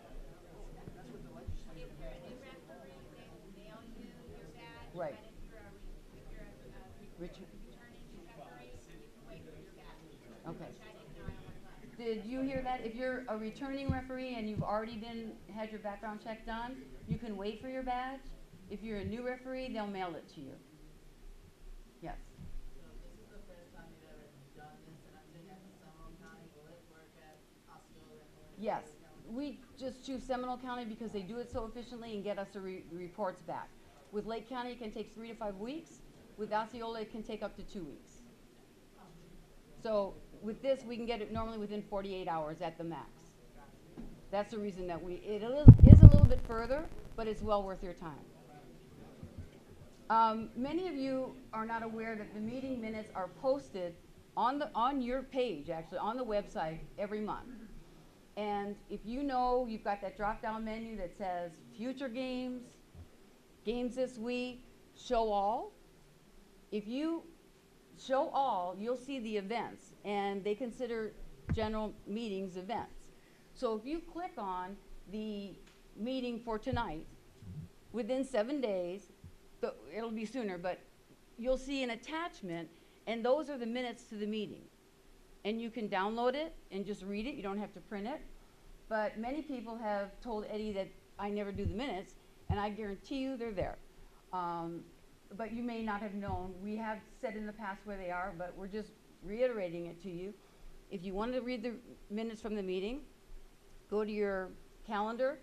[SPEAKER 11] If you're a new referee, they will mail you your badge.
[SPEAKER 6] Right.
[SPEAKER 11] But if you're a returning referee, you can wait for your badge.
[SPEAKER 6] Okay.
[SPEAKER 11] Which I didn't know, I almost left.
[SPEAKER 6] Did you hear that? If you're a returning referee and you've already had your background check done, you can wait for your badge. If you're a new referee, they'll mail it to you. Yes.
[SPEAKER 5] So this is the first time you've ever done this, and I'm saying at the Seminole County, will it work at Osceola?
[SPEAKER 6] Yes. We just choose Seminole County because they do it so efficiently and get us the reports back. With Lake County, it can take 3 to 5 weeks. With Osceola, it can take up to 2 weeks. So with this, we can get it normally within 48 hours at the max. That's the reason that it is a little bit further, but it's well worth your time. Many of you are not aware that the meeting minutes are posted on your page, actually, on the website every month. And if you know you've got that drop-down menu that says future games, games this week, show all. If you show all, you'll see the events, and they consider general meetings events. So if you click on the meeting for tonight, within 7 days, it'll be sooner, but you'll see an attachment, and those are the minutes to the meeting. And you can download it and just read it. You don't have to print it. But many people have told Eddie that I never do the minutes, and I guarantee you they're there. But you may not have known. We have said in the past where they are, but we're just reiterating it to you. If you want to read the minutes from the meeting, go to your calendar,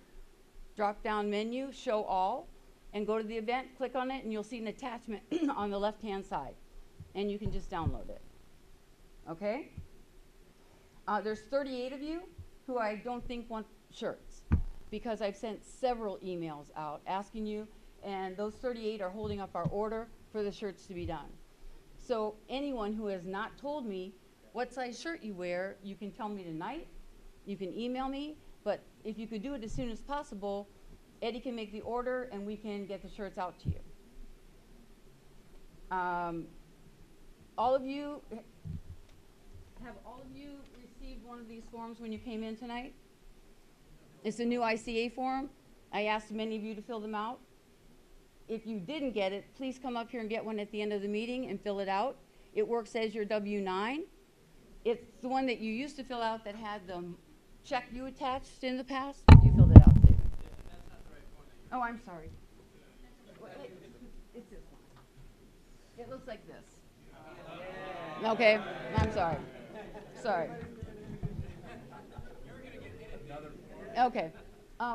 [SPEAKER 6] drop-down menu, show all, and go to the event, click on it, and you'll see an attachment on the left-hand side. And you can just download it. Okay? There's 38 of you who I don't think want shirts because I've sent several emails out asking you, and those 38 are holding up our order for the shirts to be done. So anyone who has not told me what size shirt you wear, you can tell me tonight, you can email me, but if you could do it as soon as possible, Eddie can make the order and we can get the shirts out to you. All of you received one of these forms when you came in tonight? It's a new ICA form. I asked many of you to fill them out. If you didn't get it, please come up here and get one at the end of the meeting and fill it out. It works as your W-9. It's the one that you used to fill out that had the check you attached in the past. You filled it out, David. Oh, I'm sorry. It's this one. It looks like this. Okay, I'm sorry. Sorry. Okay.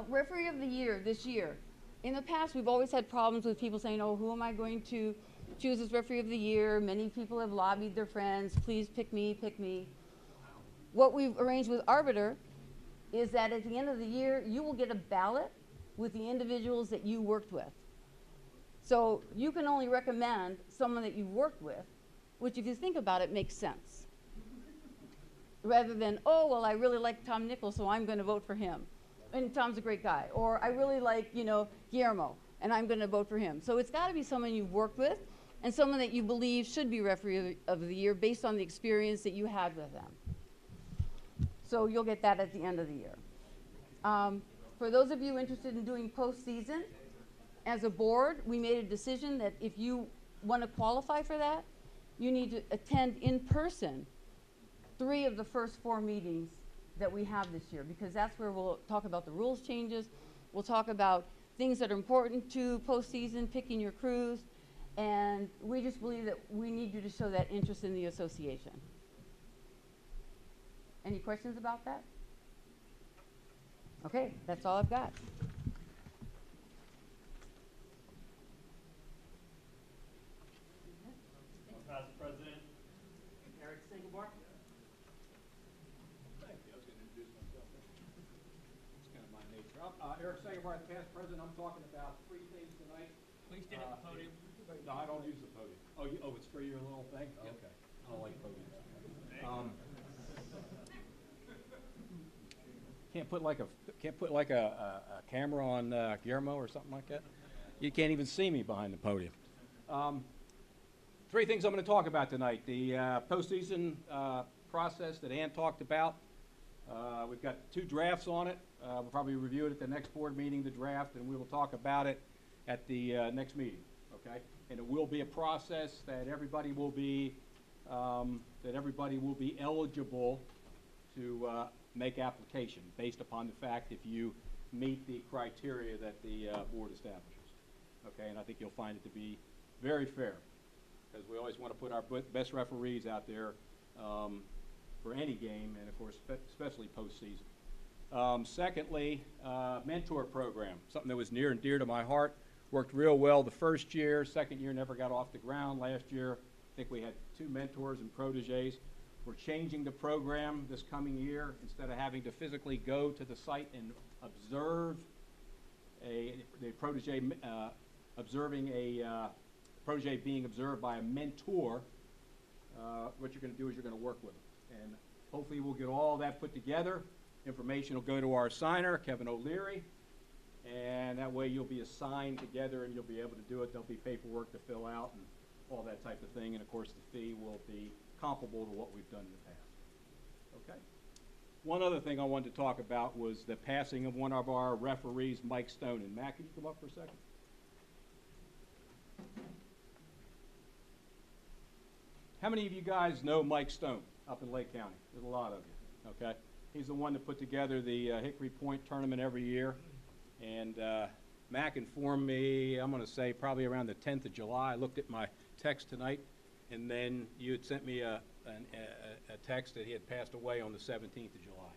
[SPEAKER 6] Referee of the year this year. In the past, we've always had problems with people saying, oh, who am I going to choose as referee of the year? Many people have lobbied their friends, please pick me, pick me. what we've arranged with Arbiter is that at the end of the year, you will get a ballot with the individuals that you worked with. So you can only recommend someone that you've worked with, which if you think about it, makes sense. Rather than, oh, well, I really like Tom Nichols, so I'm going to vote for him. And Tom's a great guy. Or I really like, you know, Guillermo, and I'm going to vote for him. So it's got to be someone you've worked with and someone that you believe should be referee of the year based on the experience that you had with them. So you'll get that at the end of the year. For those of you interested in doing postseason, as a board, we made a decision that if you want to qualify for that, you need to attend in person 3 of the first 4 meetings that we have this year, because that's where we'll talk about the rules changes. We'll talk about things that are important to postseason, picking your crews, and we just believe that we need you to show that interest in the association. Any questions about that? Okay, that's all I've got.
[SPEAKER 1] Past President
[SPEAKER 5] Eric Segelbart?
[SPEAKER 12] Thank you. I was going to introduce myself. It's kind of my nature. Eric Segelbart, past president. I'm talking about 3 things tonight.
[SPEAKER 5] Please stand at the podium.
[SPEAKER 12] No, I don't use the podium. Oh, it's for your little thing?
[SPEAKER 5] Yep.
[SPEAKER 12] Okay. I don't like podiums. Can't put like a camera on Guillermo or something like that. You can't even see me behind the podium. 3 things I'm going to talk about tonight. The postseason process that Ann talked about. We've got 2 drafts on it. We'll probably review it at the next board meeting, the draft, and we will talk about it at the next meeting. Okay, and it will be a process that everybody will be eligible to make application based upon the fact if you meet the criteria that the board establishes. Okay, and I think you'll find it to be very fair, because we always want to put our best referees out there for any game, and of course, especially postseason. Secondly, mentor program, something that was near and dear to my heart. Worked real well the first year. Second year never got off the ground. Last year, I think we had 2 mentors and proteges. We're changing the program this coming year. Instead of having to physically go to the site and observe the protege, observing a protege being observed by a mentor, what you're going to do is you're going to work with them. And hopefully we'll get all that put together. Information will go to our assigner, Kevin O'Leary, and that way you'll be assigned together and you'll be able to do it. There'll be paperwork to fill out and all that type of thing. And of course the fee will be comparable to what we've done in the past. Okay. One other thing I wanted to talk about was the passing of one of our referees, Mike Stone. And Matt, can you come up for a second? How many of you guys know Mike Stone up in Lake County? There's a lot of you, okay? He's the one that put together the Hickory Point tournament every year. And Mac informed me, I'm going to say probably around the 10th of July. I looked at my text tonight, and then you had sent me a text that he had passed away on the 17th of July.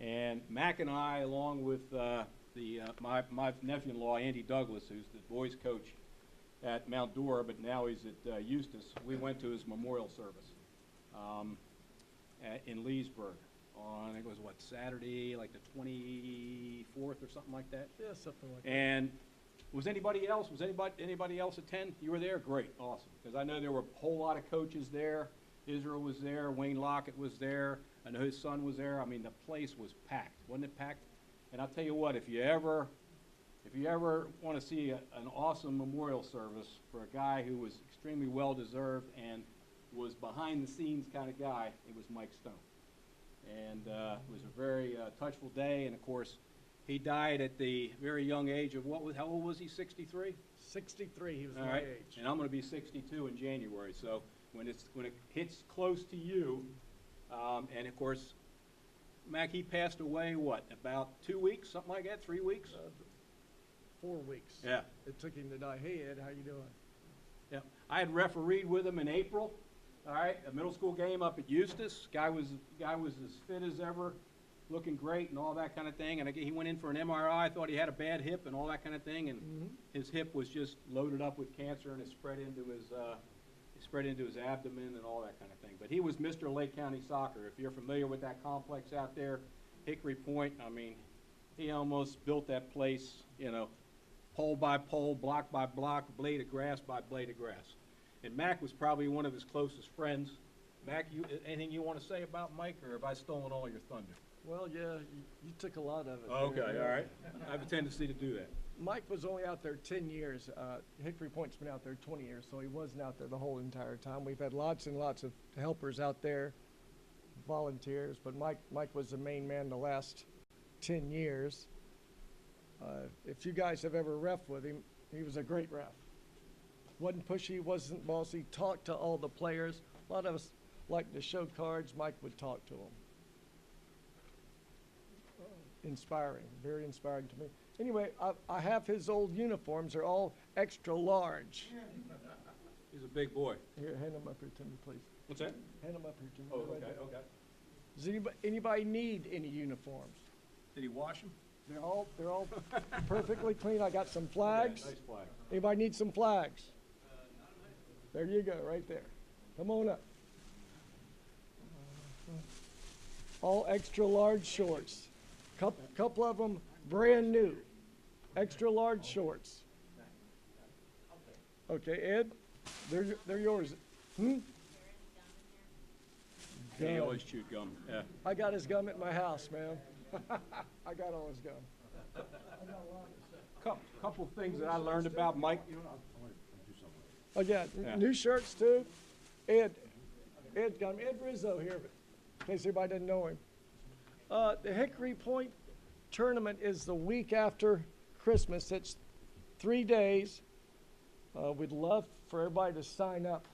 [SPEAKER 12] And Mac and I, along with my nephew-in-law, Andy Douglas, who's the boys coach at Mount Dora, but now he's at Eustis, we went to his memorial service in Leesburg on, I think it was, what, Saturday, like the 24th or something like that?
[SPEAKER 10] Yeah, something like that.
[SPEAKER 12] And was anybody else attend? You were there? Great, awesome. Because I know there were a whole lot of coaches there. Israel was there, Wayne Lockett was there, I know his son was there. I mean, the place was packed, wasn't it packed? And I'll tell you what, if you ever want to see an awesome memorial service for a guy who was extremely well-deserved and was behind-the-scenes kind of guy, it was Mike Stone. And it was a very touchful day, and of course, he died at the very young age of how old was he, 63?
[SPEAKER 10] 63, he was
[SPEAKER 12] All
[SPEAKER 10] my
[SPEAKER 12] right.
[SPEAKER 10] age.
[SPEAKER 12] And I'm going to be 62 in January, so when it hits close to you, and of course, Mac, he passed away, what, about 2 weeks, something like that, 3 weeks?
[SPEAKER 10] 4 weeks.
[SPEAKER 12] Yeah.
[SPEAKER 10] It took him to die. Hey, Ed, how you doing?
[SPEAKER 12] Yeah. I had refereed with him in April, all right, a middle school game up at Eustis. Guy was as fit as ever, looking great and all that kind of thing. And he went in for an MRI, thought he had a bad hip and all that kind of thing, and his hip was just loaded up with cancer, and it spread into spread into his abdomen and all that kind of thing. But he was Mr. Lake County Soccer. If you're familiar with that complex out there, Hickory Point, I mean, he almost built that place, you know, pole by pole, block by block, blade of grass by blade of grass. And Mac was probably one of his closest friends. Mac, anything you want to say about Mike, or have I stolen all your thunder?
[SPEAKER 10] Well, yeah, you took a lot of it.
[SPEAKER 12] Okay,
[SPEAKER 10] there.
[SPEAKER 12] all right. I have a tendency to do that.
[SPEAKER 10] Mike was only out there 10 years. Hickory Point's been out there 20 years, so he wasn't out there the whole entire time. We've had lots and lots of helpers out there, volunteers, but Mike was the main man the last 10 years. If you guys have ever ref with him, he was a great ref. Wasn't pushy, wasn't bossy, talked to all the players. A lot of us liked to show cards. Mike would talk to them. Inspiring, very inspiring to me. Anyway, I have his old uniforms. They're all extra large.
[SPEAKER 12] He's a big boy.
[SPEAKER 10] Here, hand them up here to me, please.
[SPEAKER 12] What's that?
[SPEAKER 10] Hand them up here to me.
[SPEAKER 12] Oh,
[SPEAKER 10] Right
[SPEAKER 12] okay,
[SPEAKER 10] there.
[SPEAKER 12] okay.
[SPEAKER 10] Does anybody need any uniforms?
[SPEAKER 12] Did he wash them?
[SPEAKER 10] They're all perfectly clean. I got some flags.
[SPEAKER 12] Nice flag.
[SPEAKER 10] Anybody need some flags? There you go, right there. Come on up. All extra large shorts. Couple of them brand new. Extra large shorts. Okay, Ed, they're yours.
[SPEAKER 12] Yeah, he
[SPEAKER 10] Gum.
[SPEAKER 12] always chewed gum, yeah.
[SPEAKER 10] I got his gum at my house, man. I got all his gum.
[SPEAKER 12] Couple things that I learned about Mike.
[SPEAKER 10] Oh, yeah,
[SPEAKER 12] Yeah.
[SPEAKER 10] new shirts too. Ed got him. Ed Rizzo here, in case anybody didn't know him. The Hickory Point tournament is the week after Christmas. It's 3 days. We'd love for everybody to sign up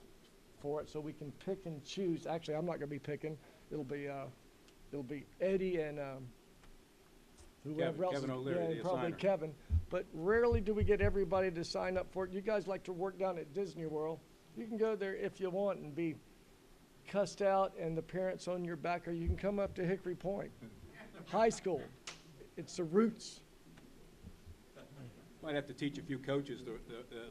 [SPEAKER 10] for it so we can pick and choose. Actually, I'm not going to be picking. It'll be Eddie and whoever else.
[SPEAKER 12] Kevin O'Leary,
[SPEAKER 10] Yeah,
[SPEAKER 12] the
[SPEAKER 10] probably
[SPEAKER 12] assigner.
[SPEAKER 10] Kevin. But rarely do we get everybody to sign up for it. You guys like to work down at Disney World. You can go there if you want and be cussed out and the parents on your back, or you can come up to Hickory Point High School. It's the roots.
[SPEAKER 12] Might have to teach a few coaches the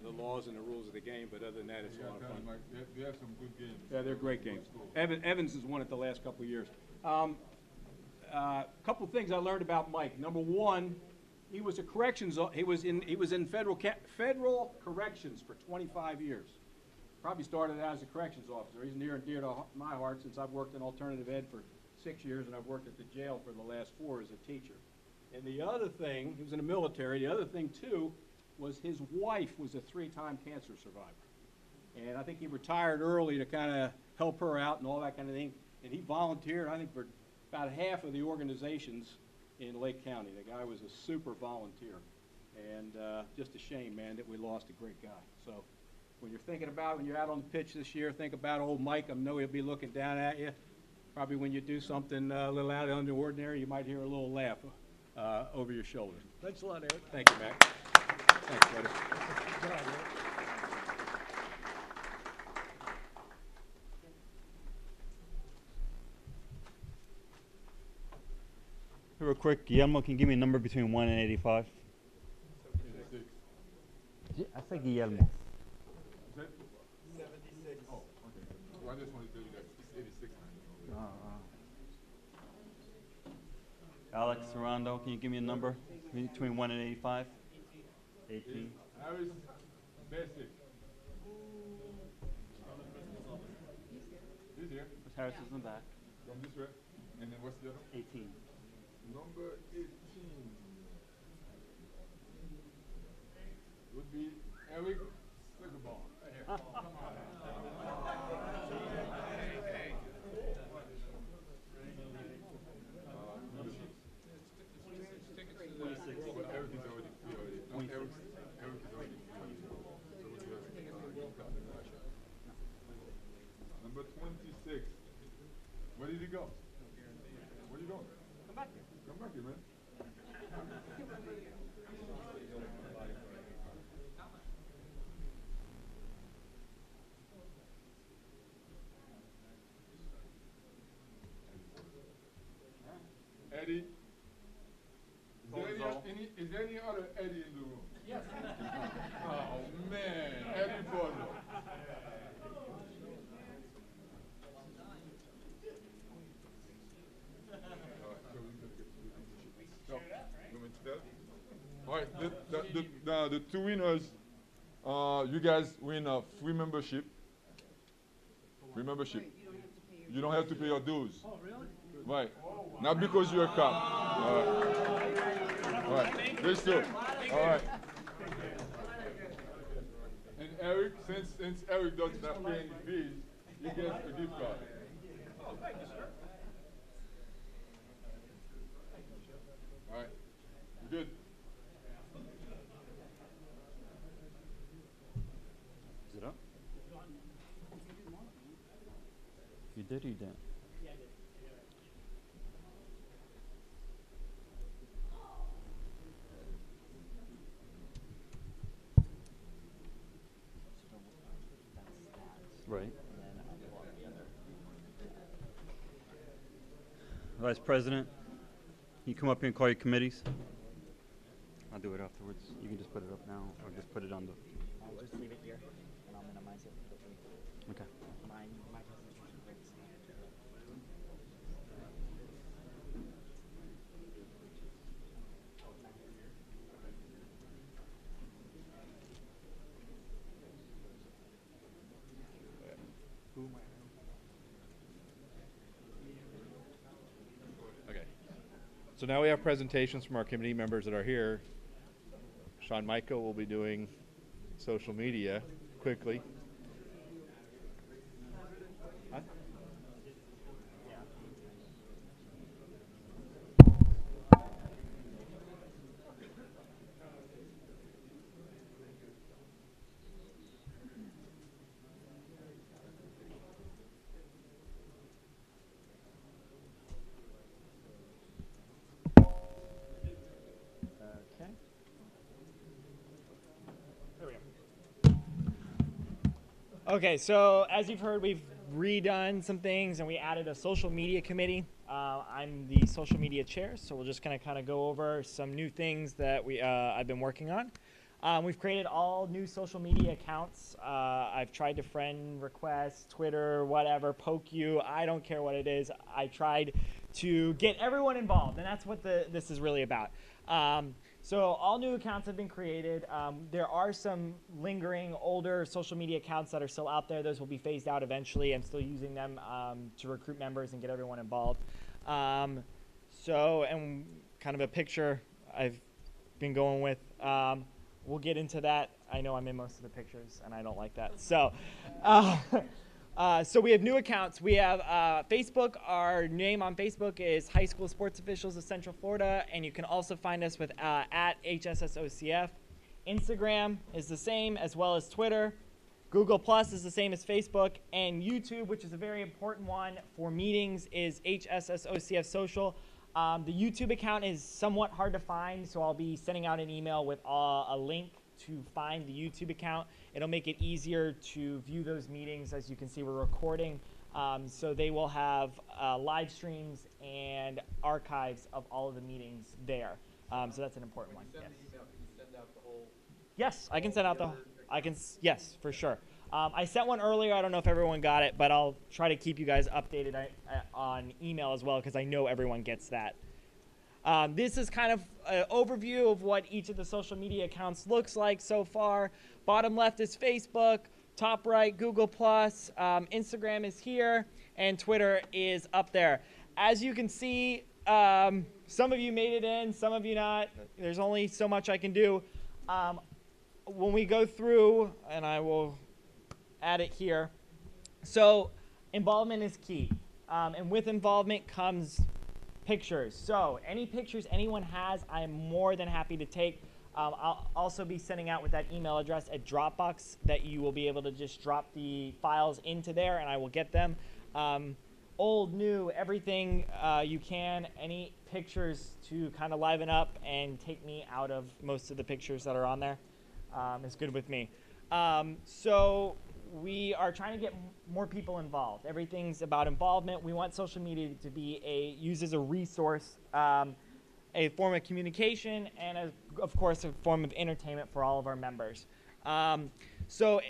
[SPEAKER 12] laws and the rules of the game, but other than that, it's a lot of fun.
[SPEAKER 3] They have some good games.
[SPEAKER 12] Yeah, they're great games. Evans has won it the last couple of years. Couple of things I learned about Mike. Number one, he was a corrections. He was in federal corrections for 25 years. Probably started out as a corrections officer. He's near and dear to my heart since I've worked in alternative ed for 6 years and I've worked at the jail for the last 4 as a teacher. And the other thing, he was in the military. The other thing too was his wife was a 3-time cancer survivor. And I think he retired early to kind of help her out and all that kind of thing. And he volunteered, I think, for about half of the organizations in Lake County. The guy was a super volunteer. And just a shame, man, that we lost a great guy. So when you're thinking about, when you're out on the pitch this year, think about old Mike. I know he'll be looking down at you. Probably when you do something a little out of the ordinary, you might hear a little laugh over your shoulder.
[SPEAKER 10] Thanks a lot, Eric.
[SPEAKER 12] Thank you, Mac. Thanks, buddy.
[SPEAKER 10] Good job, Eric.
[SPEAKER 1] Real quick, Guillermo, can you give me a number between 1 and 85? I said Guillermo.
[SPEAKER 3] Is that? 76. Oh, okay. Well, I just wanted to tell you that it's 86 now.
[SPEAKER 1] Alex Serrando, can you give me a number between 1 and 85? 18.
[SPEAKER 3] Harris Basic. He's here.
[SPEAKER 1] Harris is in the back.
[SPEAKER 3] From this way. And then what's the other?
[SPEAKER 1] 18.
[SPEAKER 3] Number 18 would be Eric Slickerball. Right here. Come on. But Eric is already free already. No, Eric is already free. So we just, number 26. Where did he go? Where you going?
[SPEAKER 1] Come back here.
[SPEAKER 3] Come back here, man. Eddie? Is there any other Eddie in the room?
[SPEAKER 5] Yes.
[SPEAKER 3] Oh, man. Eddie Bozo. the two winners, you guys win a free membership. Free membership. You don't have to pay your dues. Oh, really? Right. Not because you're a cop. All right. All right. Very soon. All right. And Eric, since Eric does not pay any fees, he gets a gift card.
[SPEAKER 8] Oh, thank you, sir.
[SPEAKER 3] All right. You good?
[SPEAKER 1] Is it up? You did or you didn't? Right. Vice President, you come up here and call your committees. I'll do it afterwards. You can just put it up now, or just put it on the.
[SPEAKER 13] I'll just leave it here, and I'll minimize it.
[SPEAKER 1] Okay.
[SPEAKER 13] My presentation breaks.
[SPEAKER 2] Okay. So now we have presentations from our committee members that are here. Sean Michael will be doing social media quickly. Huh?
[SPEAKER 1] Okay.
[SPEAKER 13] There we go. Okay, so as you've heard, we've redone some things and we added a social media committee. I'm the social media chair, so we're just gonna kind of go over some new things that I've been working on. We've created all new social media accounts. I've tried to friend request, Twitter, whatever, poke you. I don't care what it is. I tried to get everyone involved, and that's what this is really about. So all new accounts have been created. There are some lingering older social media accounts that are still out there. Those will be phased out eventually. I'm still using them to recruit members and get everyone involved. And kind of a picture I've been going with. We'll get into that. I know I'm in most of the pictures, and I don't like that. So, so we have new accounts. We have Facebook. Our name on Facebook is High School Sports Officials of Central Florida, and you can also find us with at HSSOCF. Instagram is the same, as well as Twitter. Google Plus is the same as Facebook, and YouTube, which is a very important one for meetings, is HSSOCF Social. The YouTube account is somewhat hard to find, so I'll be sending out an email with a link to find the YouTube account. It'll make it easier to view those meetings. As you can see, we're recording, so they will have live streams and archives of all of the meetings there. So that's an important one. Yes. Yes, I can send out the. Yes, for sure. I sent one earlier. I don't know if everyone got it, but I'll try to keep you guys updated on email as well, because I know everyone gets that. This is kind of an overview of what each of the social media accounts looks like so far. Bottom left is Facebook. Top right, Google+. Instagram is here, and Twitter is up there. As you can see, some of you made it in, some of you not. There's only so much I can do. When we go through, and I will add it here. So involvement is key. And with involvement comes pictures. So any pictures anyone has, I am more than happy to take. I'll also be sending out with that email address a Dropbox that you will be able to just drop the files into there, and I will get them. Old, new, everything you can. Any pictures to kind of liven up and take me out of most of the pictures that are on there is good with me. So we are trying to get more people involved. Everything's about involvement. We want social media to be used as a resource, a form of communication, and of course a form of entertainment for all of our members. So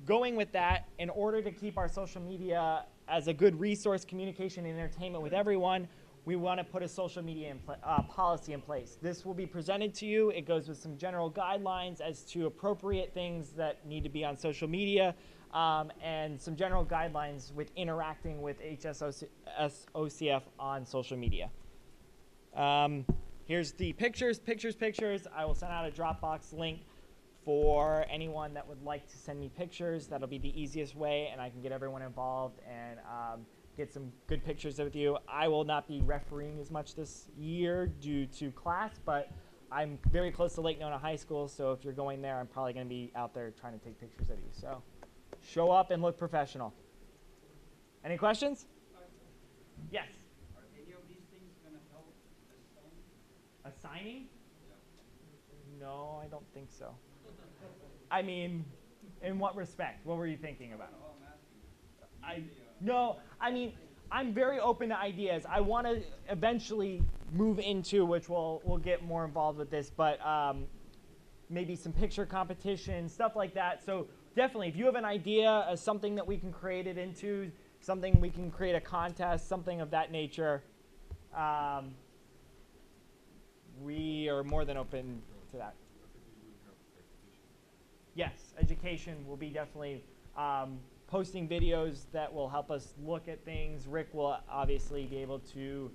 [SPEAKER 13] going with that, in order to keep our social media as a good resource, communication, and entertainment with everyone, we want to put a social media policy in place. This will be presented to you. It goes with some general guidelines as to appropriate things that need to be on social media, and some general guidelines with interacting with HSSOCF on social media. Here's the pictures. I will send out a Dropbox link for anyone that would like to send me pictures. That'll be the easiest way, and I can get everyone involved and get some good pictures with you. I will not be refereeing as much this year due to class, but I'm very close to Lake Nona High School, so if you're going there, I'm probably going to be out there trying to take pictures of you. So show up and look professional. Any questions? Yes?
[SPEAKER 7] Are any of these things gonna help the signing?
[SPEAKER 13] Assigning? No, I don't think so. I mean, in what respect? What were you thinking about? I'm very open to ideas. I want to eventually move into, which we'll get more involved with this, but maybe some picture competition, stuff like that. So definitely, if you have an idea of something that we can create it into, something we can create a contest, something of that nature, we are more than open to that. Yes, education will be definitely posting videos that will help us look at things. Rick will obviously be able to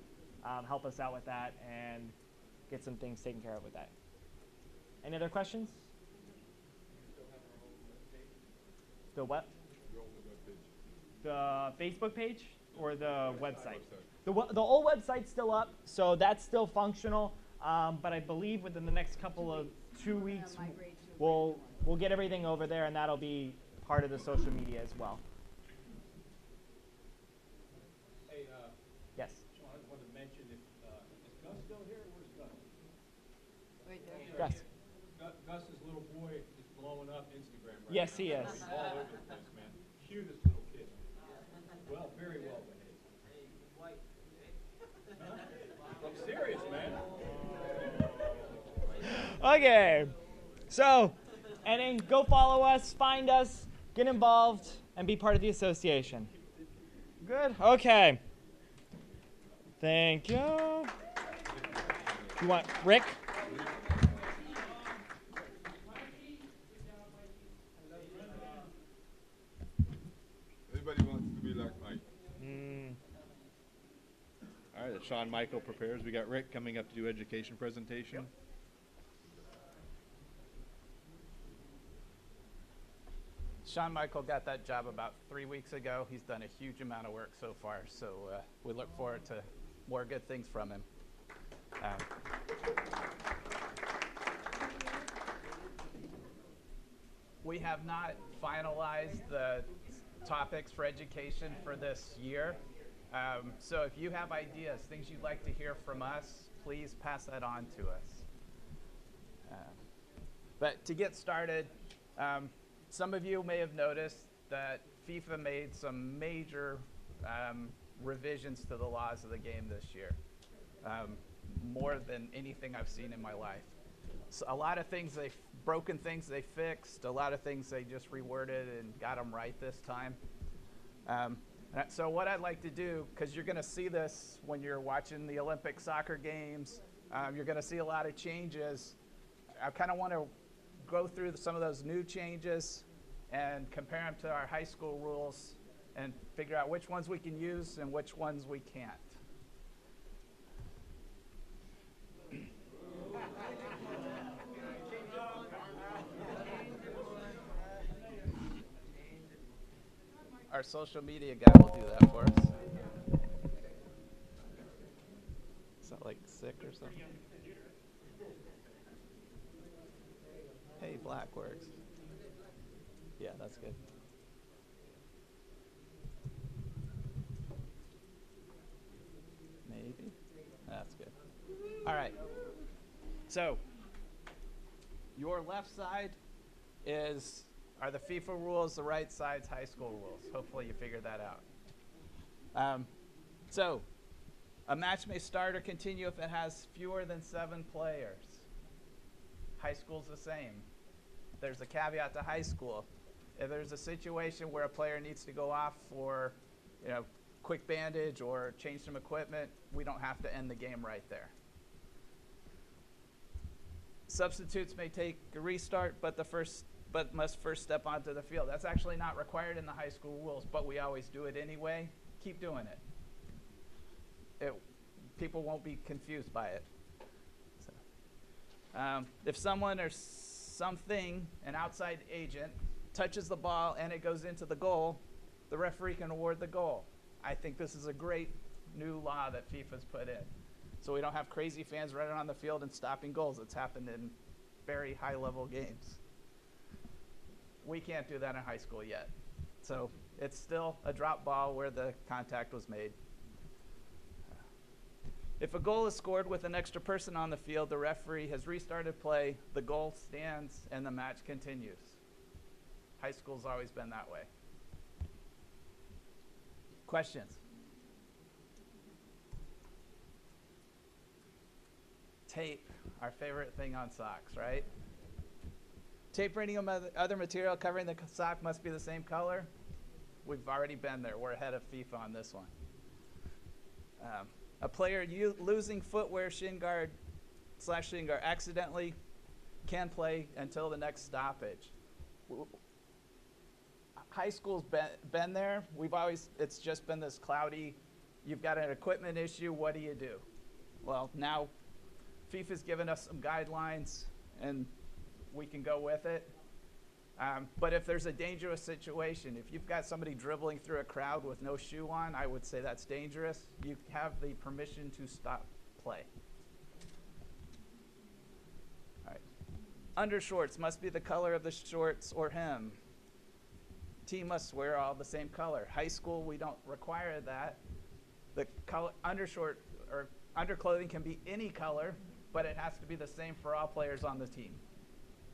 [SPEAKER 13] help us out with that and get some things taken care of with that. Any other questions? The what? The Facebook page or the website? The old website's still up, so that's still functional. But I believe within the next couple of 2 weeks, we'll get everything over there, and that'll be part of the social media as well.
[SPEAKER 12] Hey,
[SPEAKER 13] yes.
[SPEAKER 12] Sean, I just wanted to mention is Gus still here? Where's Gus?
[SPEAKER 6] Right there.
[SPEAKER 13] Gus.
[SPEAKER 12] Gus's little boy is blowing up Instagram right
[SPEAKER 13] Yes,
[SPEAKER 12] now.
[SPEAKER 13] he is.
[SPEAKER 12] He's all over the place, man. Cutest little kid. Well, very well behaved.
[SPEAKER 7] Hey, he's white.
[SPEAKER 12] Huh? I'm serious, man.
[SPEAKER 13] Okay. So, and then go follow us, find us, get involved, and be part of the association. Good? Okay. Thank you. You want Rick?
[SPEAKER 3] Everybody wants to be like Mike.
[SPEAKER 2] All right, as Sean Michael prepares, we got Rick coming up to do education presentation.
[SPEAKER 10] Yep.
[SPEAKER 14] Sean Michael got that job about 3 weeks ago. He's done a huge amount of work so far, so we look forward to more good things from him. We have not finalized the topics for education for this year. So if you have ideas, things you'd like to hear from us, please pass that on to us. But to get started, some of you may have noticed that FIFA made some major revisions to the laws of the game this year, more than anything I've seen in my life. So a lot of things broken things they fixed, a lot of things they just reworded and got them right this time. So what I'd like to do, because you're going to see this when you're watching the Olympic soccer games, you're going to see a lot of changes. I kind of want to go through some of those new changes and compare them to our high school rules and figure out which ones we can use and which ones we can't. Our social media guy will do that for us. Is that like sick or something? Hey, black works. Yeah, that's good. Maybe. That's good. All right. So, your left side are the FIFA rules, the right side's high school rules. Hopefully you figured that out. So, a match may start or continue if it has fewer than 7 players. High school's the same. There's a caveat to high school. If there's a situation where a player needs to go off for quick bandage or change some equipment, we don't have to end the game right there. Substitutes may take a restart, but must first step onto the field. That's actually not required in the high school rules, but we always do it anyway. Keep doing it. People won't be confused by it. So, if someone or something, an outside agent, touches the ball and it goes into the goal, the referee can award the goal. I think this is a great new law that FIFA's put in. So we don't have crazy fans running on the field and stopping goals. It's happened in very high-level games. We can't do that in high school yet. So it's still a drop ball where the contact was made. If a goal is scored with an extra person on the field, the referee has restarted play, the goal stands, and the match continues. High school's always been that way. Questions? Tape, our favorite thing on socks, right? Tape or any other material covering the sock must be the same color. We've already been there. We're ahead of FIFA on this one. A player losing footwear, shin guard / shin guard accidentally can play until the next stoppage. High school's been there. It's just been this cloudy, you've got an equipment issue, what do you do? Well, now FIFA's given us some guidelines and we can go with it. But if there's a dangerous situation, if you've got somebody dribbling through a crowd with no shoe on, I would say that's dangerous. You have the permission to stop play. All right. Undershorts must be the color of the shorts or hem. Team must wear all the same color. High school, we don't require that. The color, undershort or underclothing can be any color, but it has to be the same for all players on the team.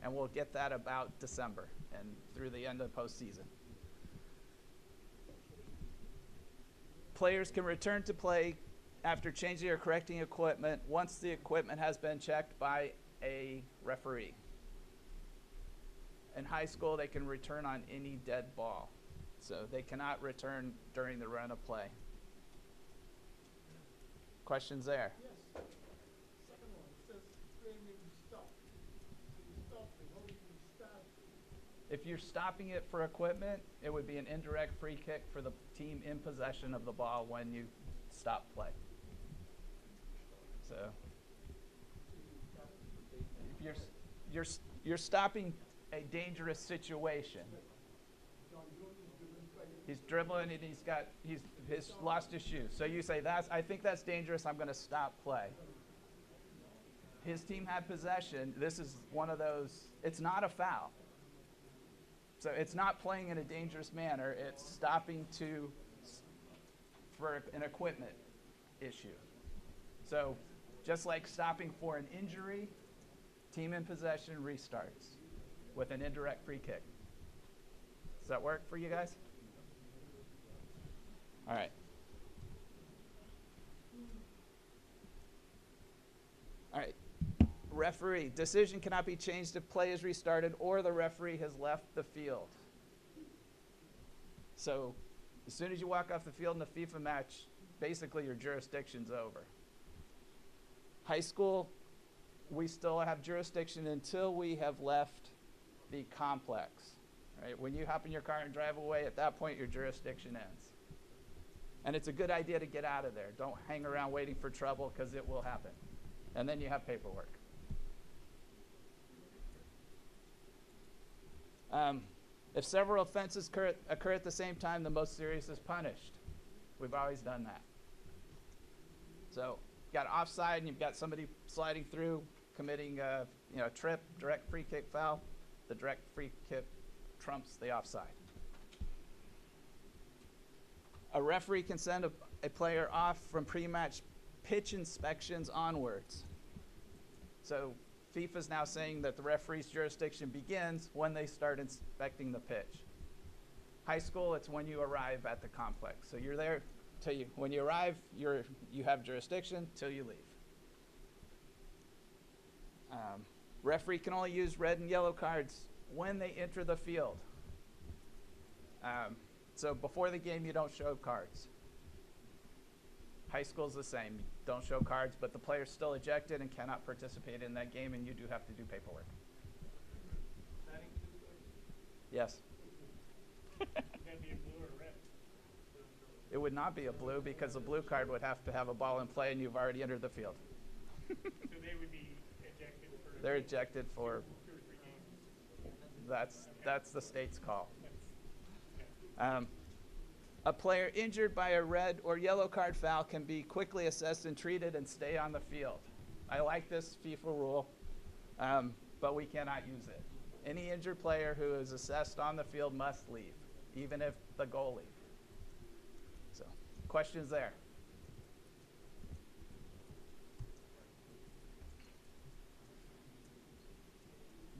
[SPEAKER 14] And we'll get that about December and through the end of postseason. Players can return to play after changing or correcting equipment once the equipment has been checked by a referee. In high school, they can return on any dead ball. So they cannot return during the run of play. Questions there?
[SPEAKER 15] Yes. Second one, it says framing stop. So you stop it. How do you start it?
[SPEAKER 14] If you're stopping it for equipment, it would be an indirect free kick for the team in possession of the ball when you stop play. So if you're stopping a dangerous situation. He's dribbling and he's lost his shoes. So you say, I think that's dangerous, I'm going to stop play. His team had possession. This is one of those, it's not a foul. So it's not playing in a dangerous manner, it's stopping for an equipment issue. So just like stopping for an injury, team in possession restarts with an indirect free kick. Does that work for you guys? All right. All right. Referee. Decision cannot be changed if play is restarted or the referee has left the field. So as soon as you walk off the field in a FIFA match, basically your jurisdiction's over. High school, we still have jurisdiction until we have left the complex. Right? When you hop in your car and drive away, at that point your jurisdiction ends. And it's a good idea to get out of there. Don't hang around waiting for trouble because it will happen. And then you have paperwork. If several offenses occur at the same time, the most serious is punished. We've always done that. So you've got offside and you've got somebody sliding through, committing a trip, direct free kick foul. The direct free kick trumps the offside. A referee can send a player off from pre-match pitch inspections onwards. So FIFA's now saying that the referee's jurisdiction begins when they start inspecting the pitch. High school, it's when you arrive at the complex. So you're there till when you arrive, you have jurisdiction till you leave. Referee can only use red and yellow cards when they enter the field. So before the game, you don't show cards. High school's the same. Don't show cards, but the player's still ejected and cannot participate in that game, and you do have to do paperwork. Yes. It would not be a blue because a blue card would have to have a ball in play and you've already entered the field.
[SPEAKER 9] So they would be ejected for.
[SPEAKER 14] They're ejected for.
[SPEAKER 9] 2 or 3 games.
[SPEAKER 14] That's the state's call. A player injured by a red or yellow card foul can be quickly assessed and treated and stay on the field. I like this FIFA rule, but we cannot use it. Any injured player who is assessed on the field must leave, even if the goalie. So, questions there?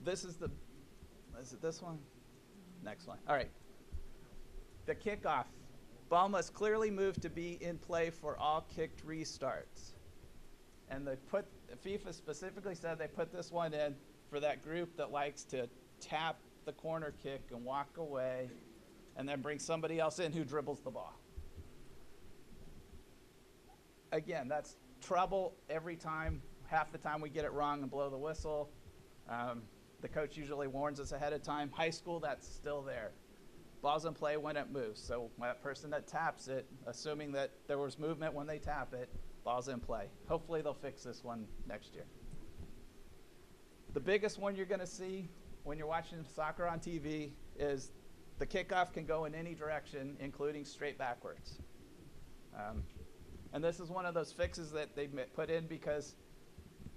[SPEAKER 14] Is it this one? Next one. All right. The kickoff. Ball must clearly move to be in play for all kicked restarts. And FIFA specifically said they put this one in for that group that likes to tap the corner kick and walk away and then bring somebody else in who dribbles the ball. Again, that's trouble every time. Half the time we get it wrong and blow the whistle. The coach usually warns us ahead of time. High school, that's still there. Ball's in play when it moves. So that person that taps it, assuming that there was movement when they tap it, ball's in play. Hopefully they'll fix this one next year. The biggest one you're going to see when you're watching soccer on TV is the kickoff can go in any direction, including straight backwards. And this is one of those fixes that they put in because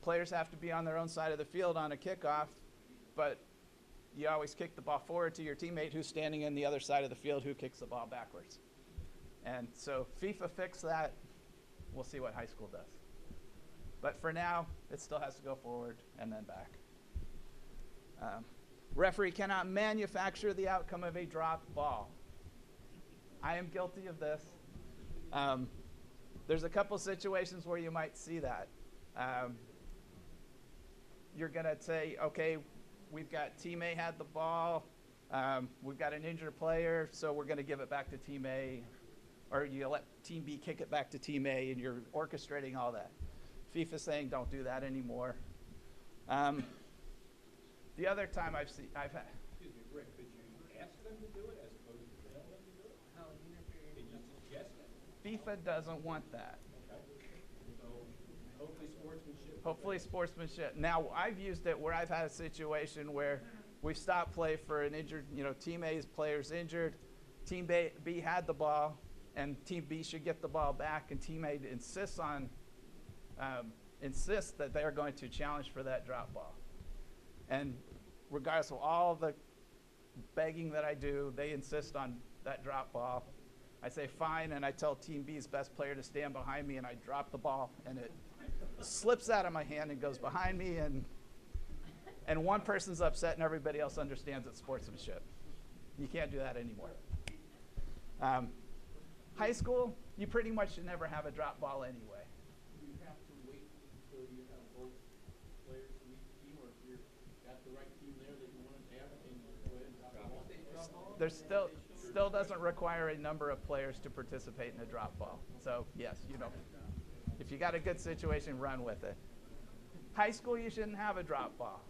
[SPEAKER 14] players have to be on their own side of the field on a kickoff, but you always kick the ball forward to your teammate who's standing in the other side of the field who kicks the ball backwards. And so FIFA fixed that. We'll see what high school does. But for now, it still has to go forward and then back. Referee cannot manufacture the outcome of a dropped ball. I am guilty of this. There's a couple situations where you might see that. You're going to say, okay, we've got team A had the ball, we've got an injured player, so we're going to give it back to team A, or you let team B kick it back to team A, and you're orchestrating all that. FIFA's saying don't do that anymore. The other time I've had.
[SPEAKER 12] Excuse me, Rick, could you ask them to do it as opposed to tell them to do it?
[SPEAKER 5] How interfering?
[SPEAKER 12] Can you suggest it?
[SPEAKER 14] FIFA doesn't want that.
[SPEAKER 12] Okay. So hopefully sportsmanship.
[SPEAKER 14] Hopefully sportsmanship. Now, I've used it where I've had a situation where we've stopped play for an injured, team A's player's injured, team B had the ball, and team B should get the ball back, and team A insists that they're going to challenge for that drop ball. And regardless of all the begging that I do, they insist on that drop ball. I say fine, and I tell team B's best player to stand behind me, and I drop the ball, and it slips out of my hand and goes behind me, and one person's upset and everybody else understands it's sportsmanship. You can't do that anymore. High school, you pretty much should never have a drop ball anyway.
[SPEAKER 12] Do you have to wait until you have both players from each team, or if you've got the right team there that you want to have, and you go ahead and drop the ball?
[SPEAKER 14] There's still doesn't require a number of players to participate in a drop ball. So yes, if you got a good situation, run with it. High school, you shouldn't have a drop ball.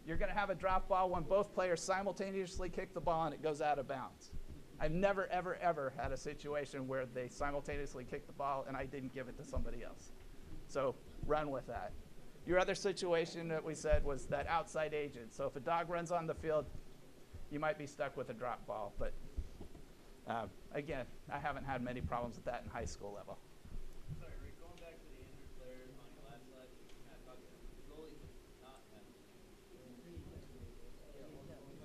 [SPEAKER 14] You're going to have a drop ball when both players simultaneously kick the ball and it goes out of bounds. I've never, ever, ever had a situation where they simultaneously kicked the ball and I didn't give it to somebody else. So run with that. Your other situation that we said was that outside agent. So if a dog runs on the field, you might be stuck with a drop ball. But again, I haven't had many problems with that in high school level.
[SPEAKER 8] Sorry, Rick, going back to the injured player on your last slide, you kind of talked about the goalie not having.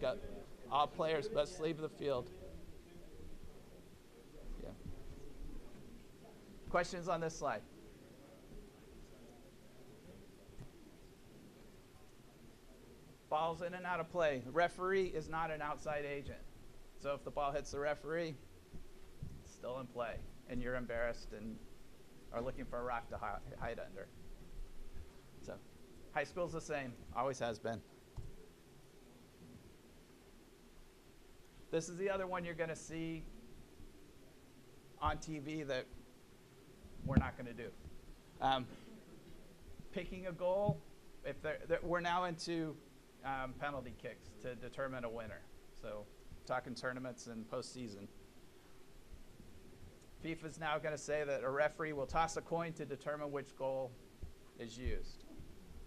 [SPEAKER 14] Got all players must leave the field. Yeah. Questions on this slide? Ball's in and out of play. The referee is not an outside agent. So if the ball hits the referee, it's still in play, and you're embarrassed and are looking for a rock to hide under. So high school's the same, always has been. This is the other one you're going to see on TV that we're not going to do. Picking a goal, we're now into penalty kicks to determine a winner. So talking tournaments and postseason. FIFA's now going to say that a referee will toss a coin to determine which goal is used.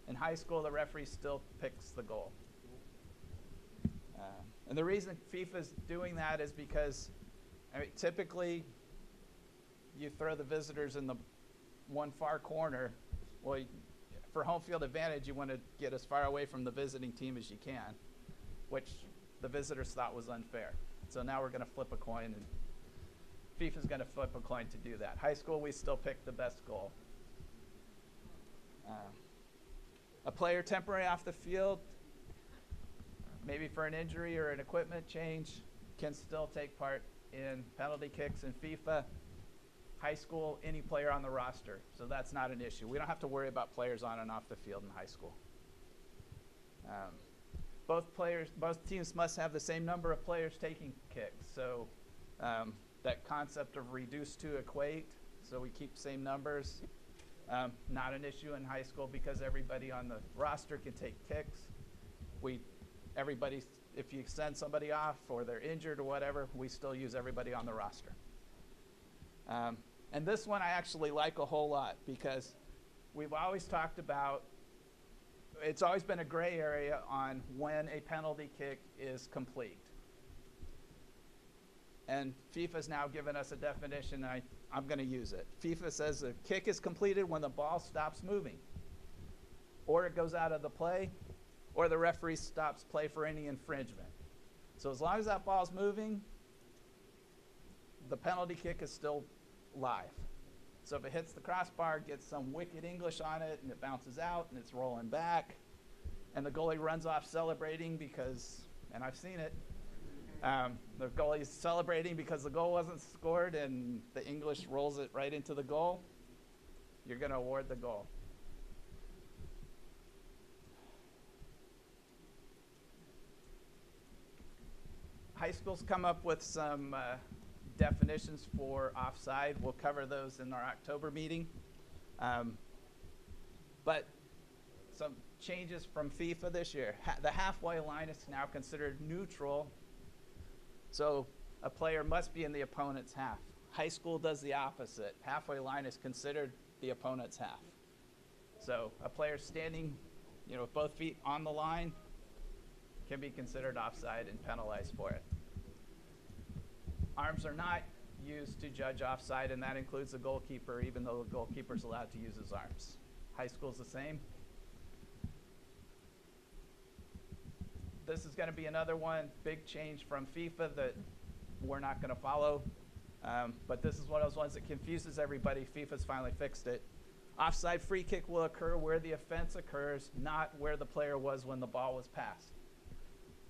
[SPEAKER 14] In high school, the referee still picks the goal. And the reason FIFA's doing that is because typically you throw the visitors in the one far corner. Well, for home field advantage, you want to get as far away from the visiting team as you can, which the visitors thought was unfair. So now we're going to flip a coin, and FIFA's going to flip a coin to do that. High school, we still pick the best goal. A player temporary off the field, maybe for an injury or an equipment change, can still take part in penalty kicks in FIFA. High school, any player on the roster. So that's not an issue. We don't have to worry about players on and off the field in high school. Both teams must have the same number of players taking kicks. So that concept of reduce to equate, so we keep same numbers. Not an issue in high school because everybody on the roster can take kicks. If you send somebody off or they're injured or whatever, we still use everybody on the roster. And this one I actually like a whole lot because we've always talked about, it's always been a gray area on when a penalty kick is complete. And FIFA's now given us a definition, and I'm going to use it. FIFA says a kick is completed when the ball stops moving, or it goes out of the play, or the referee stops play for any infringement. So as long as that ball's moving, the penalty kick is still live. So if it hits the crossbar, gets some wicked English on it, and it bounces out, and it's rolling back, and the goalie runs off celebrating because, and I've seen it, the goalie's celebrating because the goal wasn't scored, and the English rolls it right into the goal, you're going to award the goal. High school's come up with some definitions for offside. We'll cover those in our October meeting. But some changes from FIFA this year. The halfway line is now considered neutral, so a player must be in the opponent's half. High school does the opposite. Halfway line is considered the opponent's half. So a player standing, with both feet on the line can be considered offside and penalized for it. Arms are not used to judge offside, and that includes the goalkeeper, even though the goalkeeper's allowed to use his arms. High school's the same. This is going to be another one, big change from FIFA that we're not going to follow. But this is one of those ones that confuses everybody. FIFA's finally fixed it. Offside free kick will occur where the offense occurs, not where the player was when the ball was passed.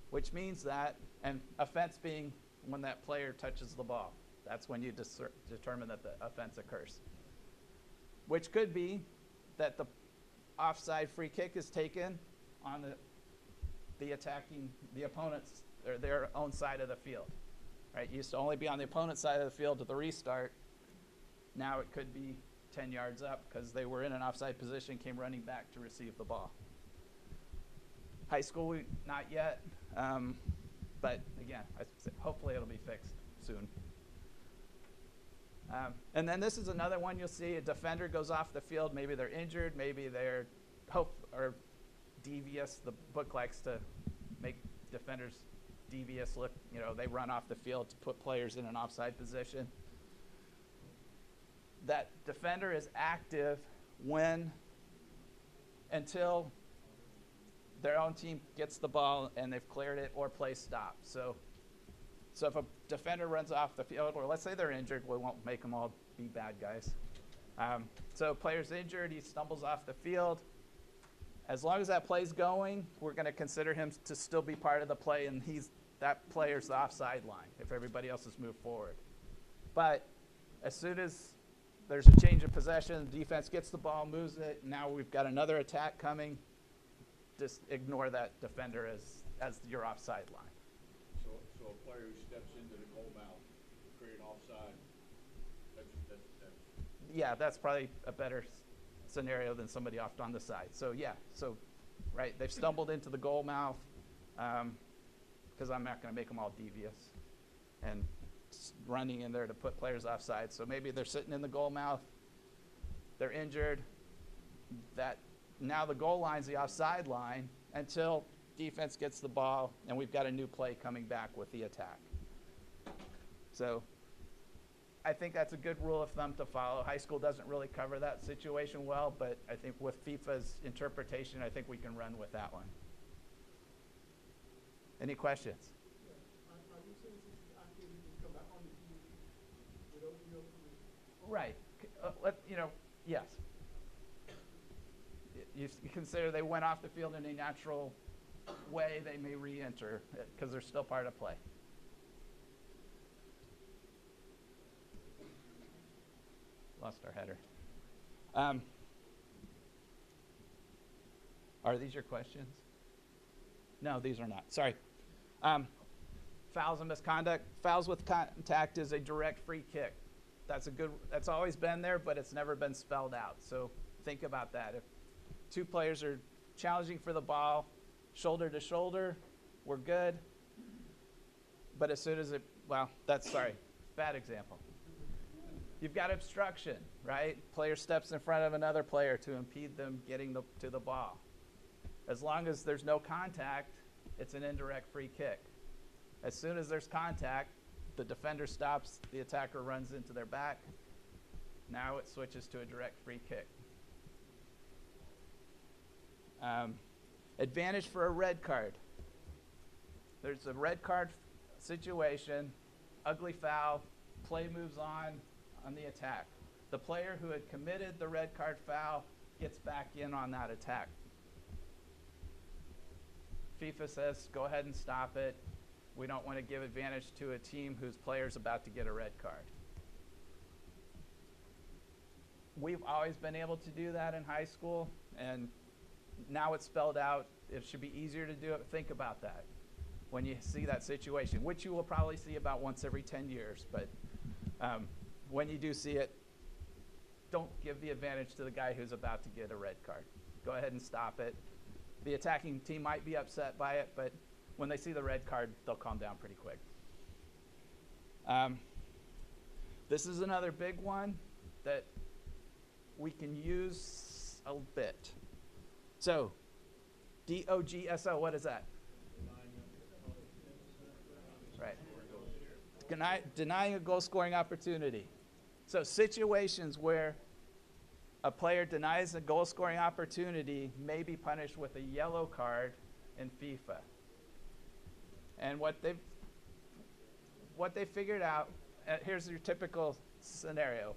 [SPEAKER 14] Which means that, and offense being when that player touches the ball. That's when you determine that the offense occurs. Which could be that the offside free kick is taken on the opponent's or their own side of the field. Right? It used to only be on the opponent's side of the field at the restart. Now it could be 10 yards up because they were in an offside position, came running back to receive the ball. High school, not yet. But again, hopefully it'll be fixed soon. And then this is another one you'll see. A defender goes off the field. Maybe they're injured. Maybe they're or devious. The book likes to make defenders devious look. They run off the field to put players in an offside position. That defender is active until their own team gets the ball and they've cleared it or play stops. So if a defender runs off the field, or let's say they're injured, we won't make them all be bad guys. So player's injured, he stumbles off the field. As long as that play's going, we're going to consider him to still be part of the play, and that player's the offside line if everybody else has moved forward. But as soon as there's a change of possession, the defense gets the ball, moves it, and now we've got another attack coming, just ignore that defender as your offside line.
[SPEAKER 16] So a player who steps into the goal mouth, create offside, that's
[SPEAKER 14] yeah, that's probably a better scenario than somebody off on the side. So yeah, so, right, they've stumbled into the goal mouth, because I'm not going to make them all devious and running in there to put players offside. So maybe they're sitting in the goal mouth, they're injured, that now the goal line's the offside line until defense gets the ball and we've got a new play coming back with the attack. So I think that's a good rule of thumb to follow. High school doesn't really cover that situation well, but I think with FIFA's interpretation, I think we can run with that one. Any questions?
[SPEAKER 15] Are you saying since it's active, you can come back on the field without real permission?
[SPEAKER 14] Right. Yes. You consider they went off the field in a natural way, they may re-enter because they're still part of play. Lost our header. Are these your questions? No, these are not. Sorry. Fouls and misconduct. Fouls with contact is a direct free kick. That's always been there, but it's never been spelled out. So think about that. If two players are challenging for the ball, shoulder to shoulder, we're good. But as soon as bad example. You've got obstruction, right? Player steps in front of another player to impede them getting to the ball. As long as there's no contact, it's an indirect free kick. As soon as there's contact, the defender stops, the attacker runs into their back. Now it switches to a direct free kick. Advantage for a red card. There's a red card situation, ugly foul, play moves on the attack. The player who had committed the red card foul gets back in on that attack. FIFA says, go ahead and stop it. We don't want to give advantage to a team whose player's about to get a red card. We've always been able to do that in high school, and now it's spelled out. It should be easier to do it. Think about that when you see that situation, which you will probably see about once every 10 years. But when you do see it, don't give the advantage to the guy who's about to get a red card. Go ahead and stop it. The attacking team might be upset by it, but when they see the red card, they'll calm down pretty quick. This is another big one that we can use a bit. So, DOGSO, what is that? Right. Denying a goal scoring opportunity. So situations where a player denies a goal scoring opportunity may be punished with a yellow card in FIFA. And what they figured out, here's your typical scenario.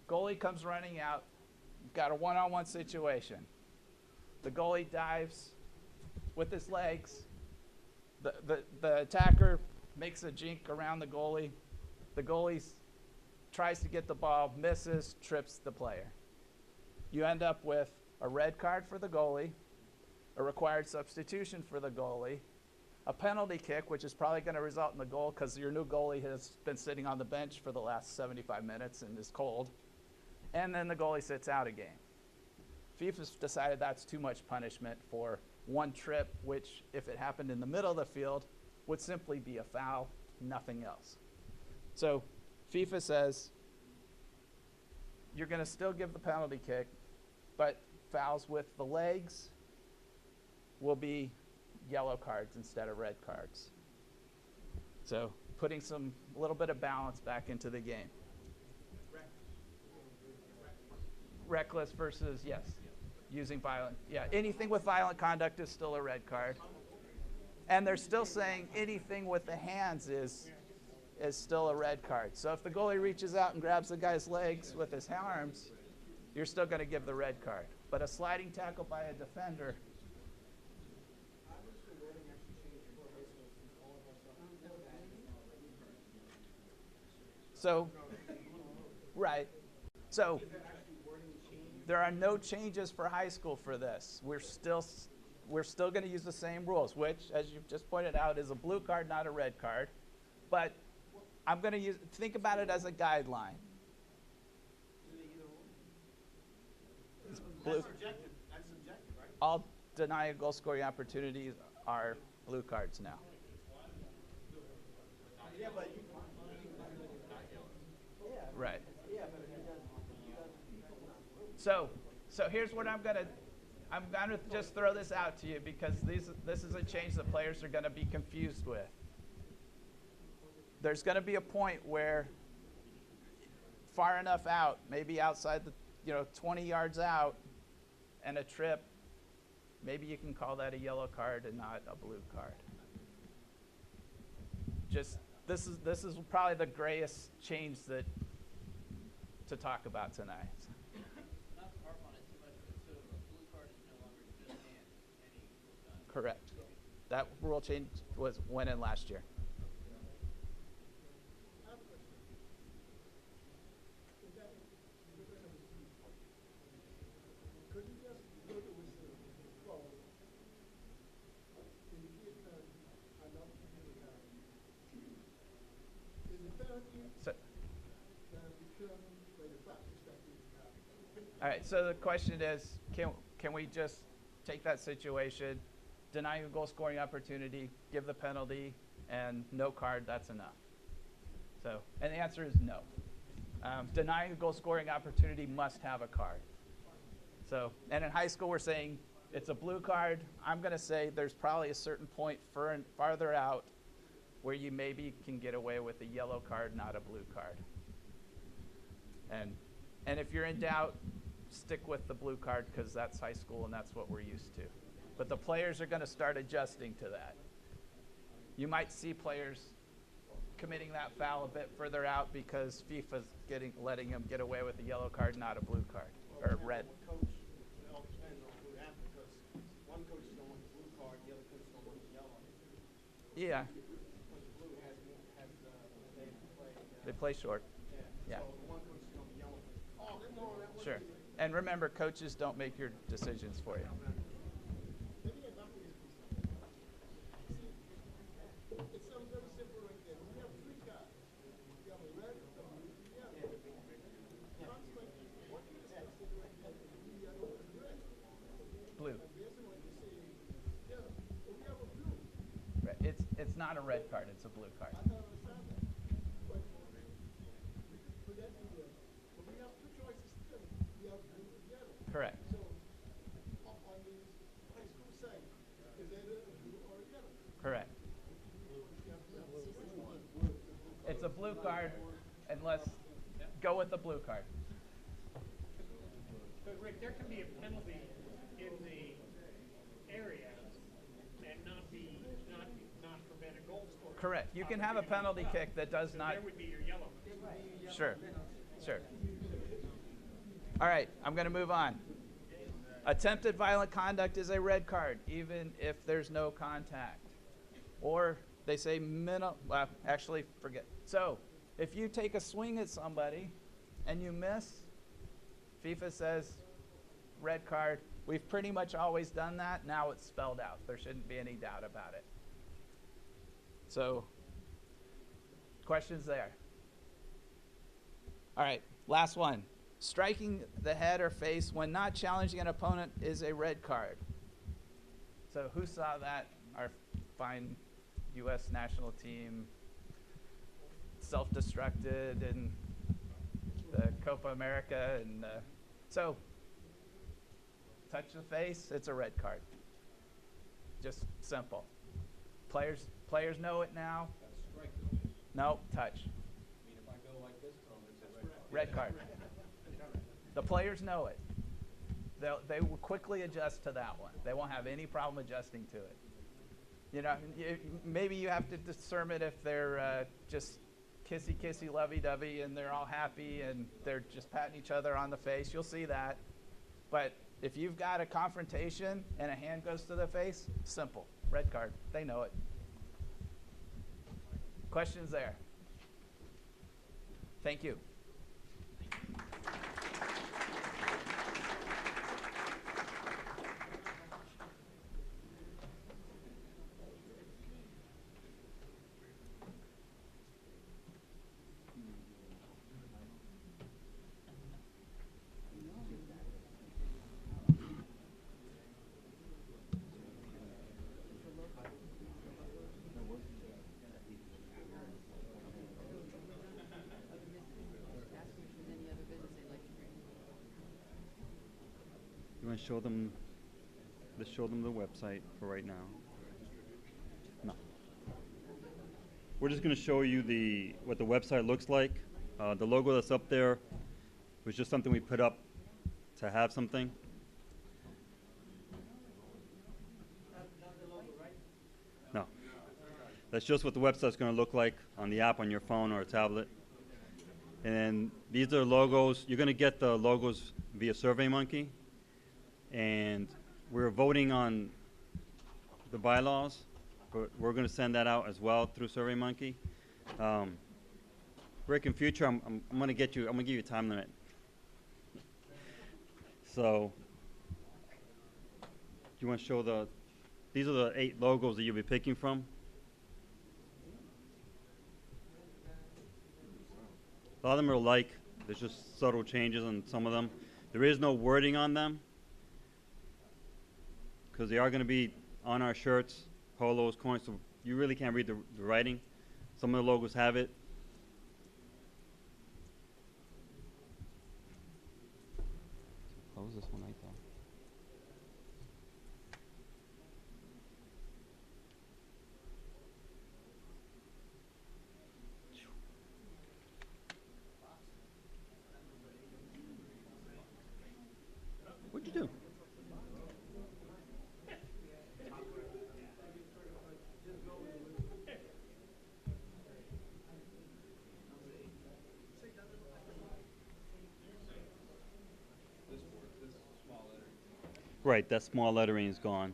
[SPEAKER 14] Goalie comes running out, got a one-on-one situation. The goalie dives with his legs. The attacker makes a jink around the goalie. The goalie tries to get the ball, misses, trips the player. You end up with a red card for the goalie, a required substitution for the goalie, a penalty kick, which is probably going to result in the goal because your new goalie has been sitting on the bench for the last 75 minutes and is cold, and then the goalie sits out a game. FIFA's decided that's too much punishment for one trip, which, if it happened in the middle of the field, would simply be a foul, nothing else. So FIFA says you're going to still give the penalty kick, but fouls with the legs will be yellow cards instead of red cards. So putting a little bit of balance back into the game. Reckless versus, yes, using violent. Yeah, anything with violent conduct is still a red card. And they're still saying anything with the hands is still a red card. So if the goalie reaches out and grabs the guy's legs with his arms, you're still going to give the red card. But a sliding tackle by a defender. So, right. So there are no changes for high school for this. We're still going to use the same rules, which, as you've just pointed out, is a blue card, not a red card. But I'm going to think about it as a guideline. blue.
[SPEAKER 4] That's subjective, right?
[SPEAKER 14] All denied goal scoring opportunities are blue cards now.
[SPEAKER 4] Yeah, but you. Yeah.
[SPEAKER 14] Right.
[SPEAKER 4] Yeah, but he does.
[SPEAKER 14] So here's what I'm gonna just throw this out to you because this is a change that players are gonna be confused with. There's gonna be a point where far enough out, maybe outside the 20 yards out, and a trip, maybe you can call that a yellow card and not a blue card. Just this is probably the grayest change to talk about tonight.
[SPEAKER 5] Not to harp on it too much, but so a blue card is no longer just hand, any done.
[SPEAKER 14] Correct. That rule change went in last year.
[SPEAKER 15] I have a question. Is that, could you just go to whistle clause, indicate that I'm not giving that? Is the penalty
[SPEAKER 14] So,
[SPEAKER 15] determined by the practice that we have?
[SPEAKER 14] all right. So the question is, can we just take that situation, deny a goal scoring opportunity, give the penalty, and no card? That's enough. So, and the answer is no. Denying a goal scoring opportunity must have a card. So, and in high school we're saying it's a blue card. I'm going to say there's probably a certain point farther out where you maybe can get away with a yellow card, not a blue card. And if you're in doubt, stick with the blue card because that's high school and that's what we're used to. But the players are going to start adjusting to that. You might see players committing that foul a bit further out because FIFA's letting them get away with a yellow card, not a blue card, or red.
[SPEAKER 4] Coach, it all depends on who happens because one coach is going to want the blue card, the other coach is going to want the yellow.
[SPEAKER 14] Yeah.
[SPEAKER 4] Because the blue has
[SPEAKER 14] They play short.
[SPEAKER 4] Yeah.
[SPEAKER 14] Yeah.
[SPEAKER 4] So the one coach is going to be yellow. Oh, come on, that was
[SPEAKER 14] Sure. And remember, coaches don't make your decisions for you.
[SPEAKER 15] Let me get back to this piece. See, it sounds very simple right there. We have three cards. We have a red, a blue, and a yellow. Consequently, what you're discussing right there is blue, yellow, and red.
[SPEAKER 14] Blue.
[SPEAKER 15] And based on what you're saying, yellow. But we have a blue.
[SPEAKER 14] Right. It's not a red card, it's a blue card.
[SPEAKER 15] I don't understand that. But we could put that in there. But we have two choices still. We have blue and yellow.
[SPEAKER 14] Correct.
[SPEAKER 15] So, on the high school side, is either a blue or a yellow?
[SPEAKER 14] Correct. It's a blue card unless go with the blue card.
[SPEAKER 9] But Rick, there can be a penalty in the area and not prevent a goal scoring.
[SPEAKER 14] Correct. You can have a penalty kick that does not.
[SPEAKER 9] There would be your yellow.
[SPEAKER 14] Sure. Sure. All right, I'm going to move on. Attempted violent conduct is a red card, even if there's no contact. Or they say well, actually, forget. So, if you take a swing at somebody and you miss, FIFA says red card. We've pretty much always done that. Now it's spelled out. There shouldn't be any doubt about it. So, questions there? All right, last one. Striking the head or face when not challenging an opponent is a red card. So who saw that? Our fine U.S. national team self-destructed in the Copa America. And so touch the face, it's a red card. Just simple. Players know it now. No, touch.
[SPEAKER 12] If I go like this, Tom, it's a
[SPEAKER 14] Red card. The players know it. They will quickly adjust to that one. They won't have any problem adjusting to it. You know, maybe you have to discern if they're just kissy, lovey-dovey, and they're all happy, and they're just patting each other on the face. You'll see that. But if you've got a confrontation and a hand goes to the face, simple. Red card. They know it. Questions there? Thank you.
[SPEAKER 1] want to show them, let's show them the website for right now. No. We're just going to show you what the website looks like. The logo that's up there was just something we put up to have something. No. That's just what the website's going to look like on the app on your phone or a tablet. And these are logos. You're going to get the logos via SurveyMonkey. And we're voting on the bylaws, but we're going to send that out as well through SurveyMonkey. Rick, in future, I'm going to give you a time limit. So, do you want to show these are the 8 logos that you'll be picking from. A lot of them are alike. There's just subtle changes on some of them. There is no wording on them because they are going to be on our shirts, polos, coins, so you really can't read the writing. Some of the logos have it. Close this one right there. What'd you do? Right, that small lettering is gone.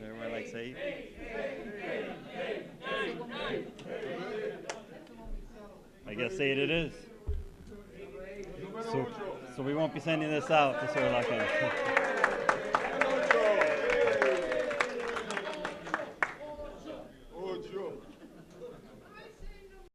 [SPEAKER 1] Everybody likes 8? I guess 8 it is. So we won't be sending this out to Sir Lock.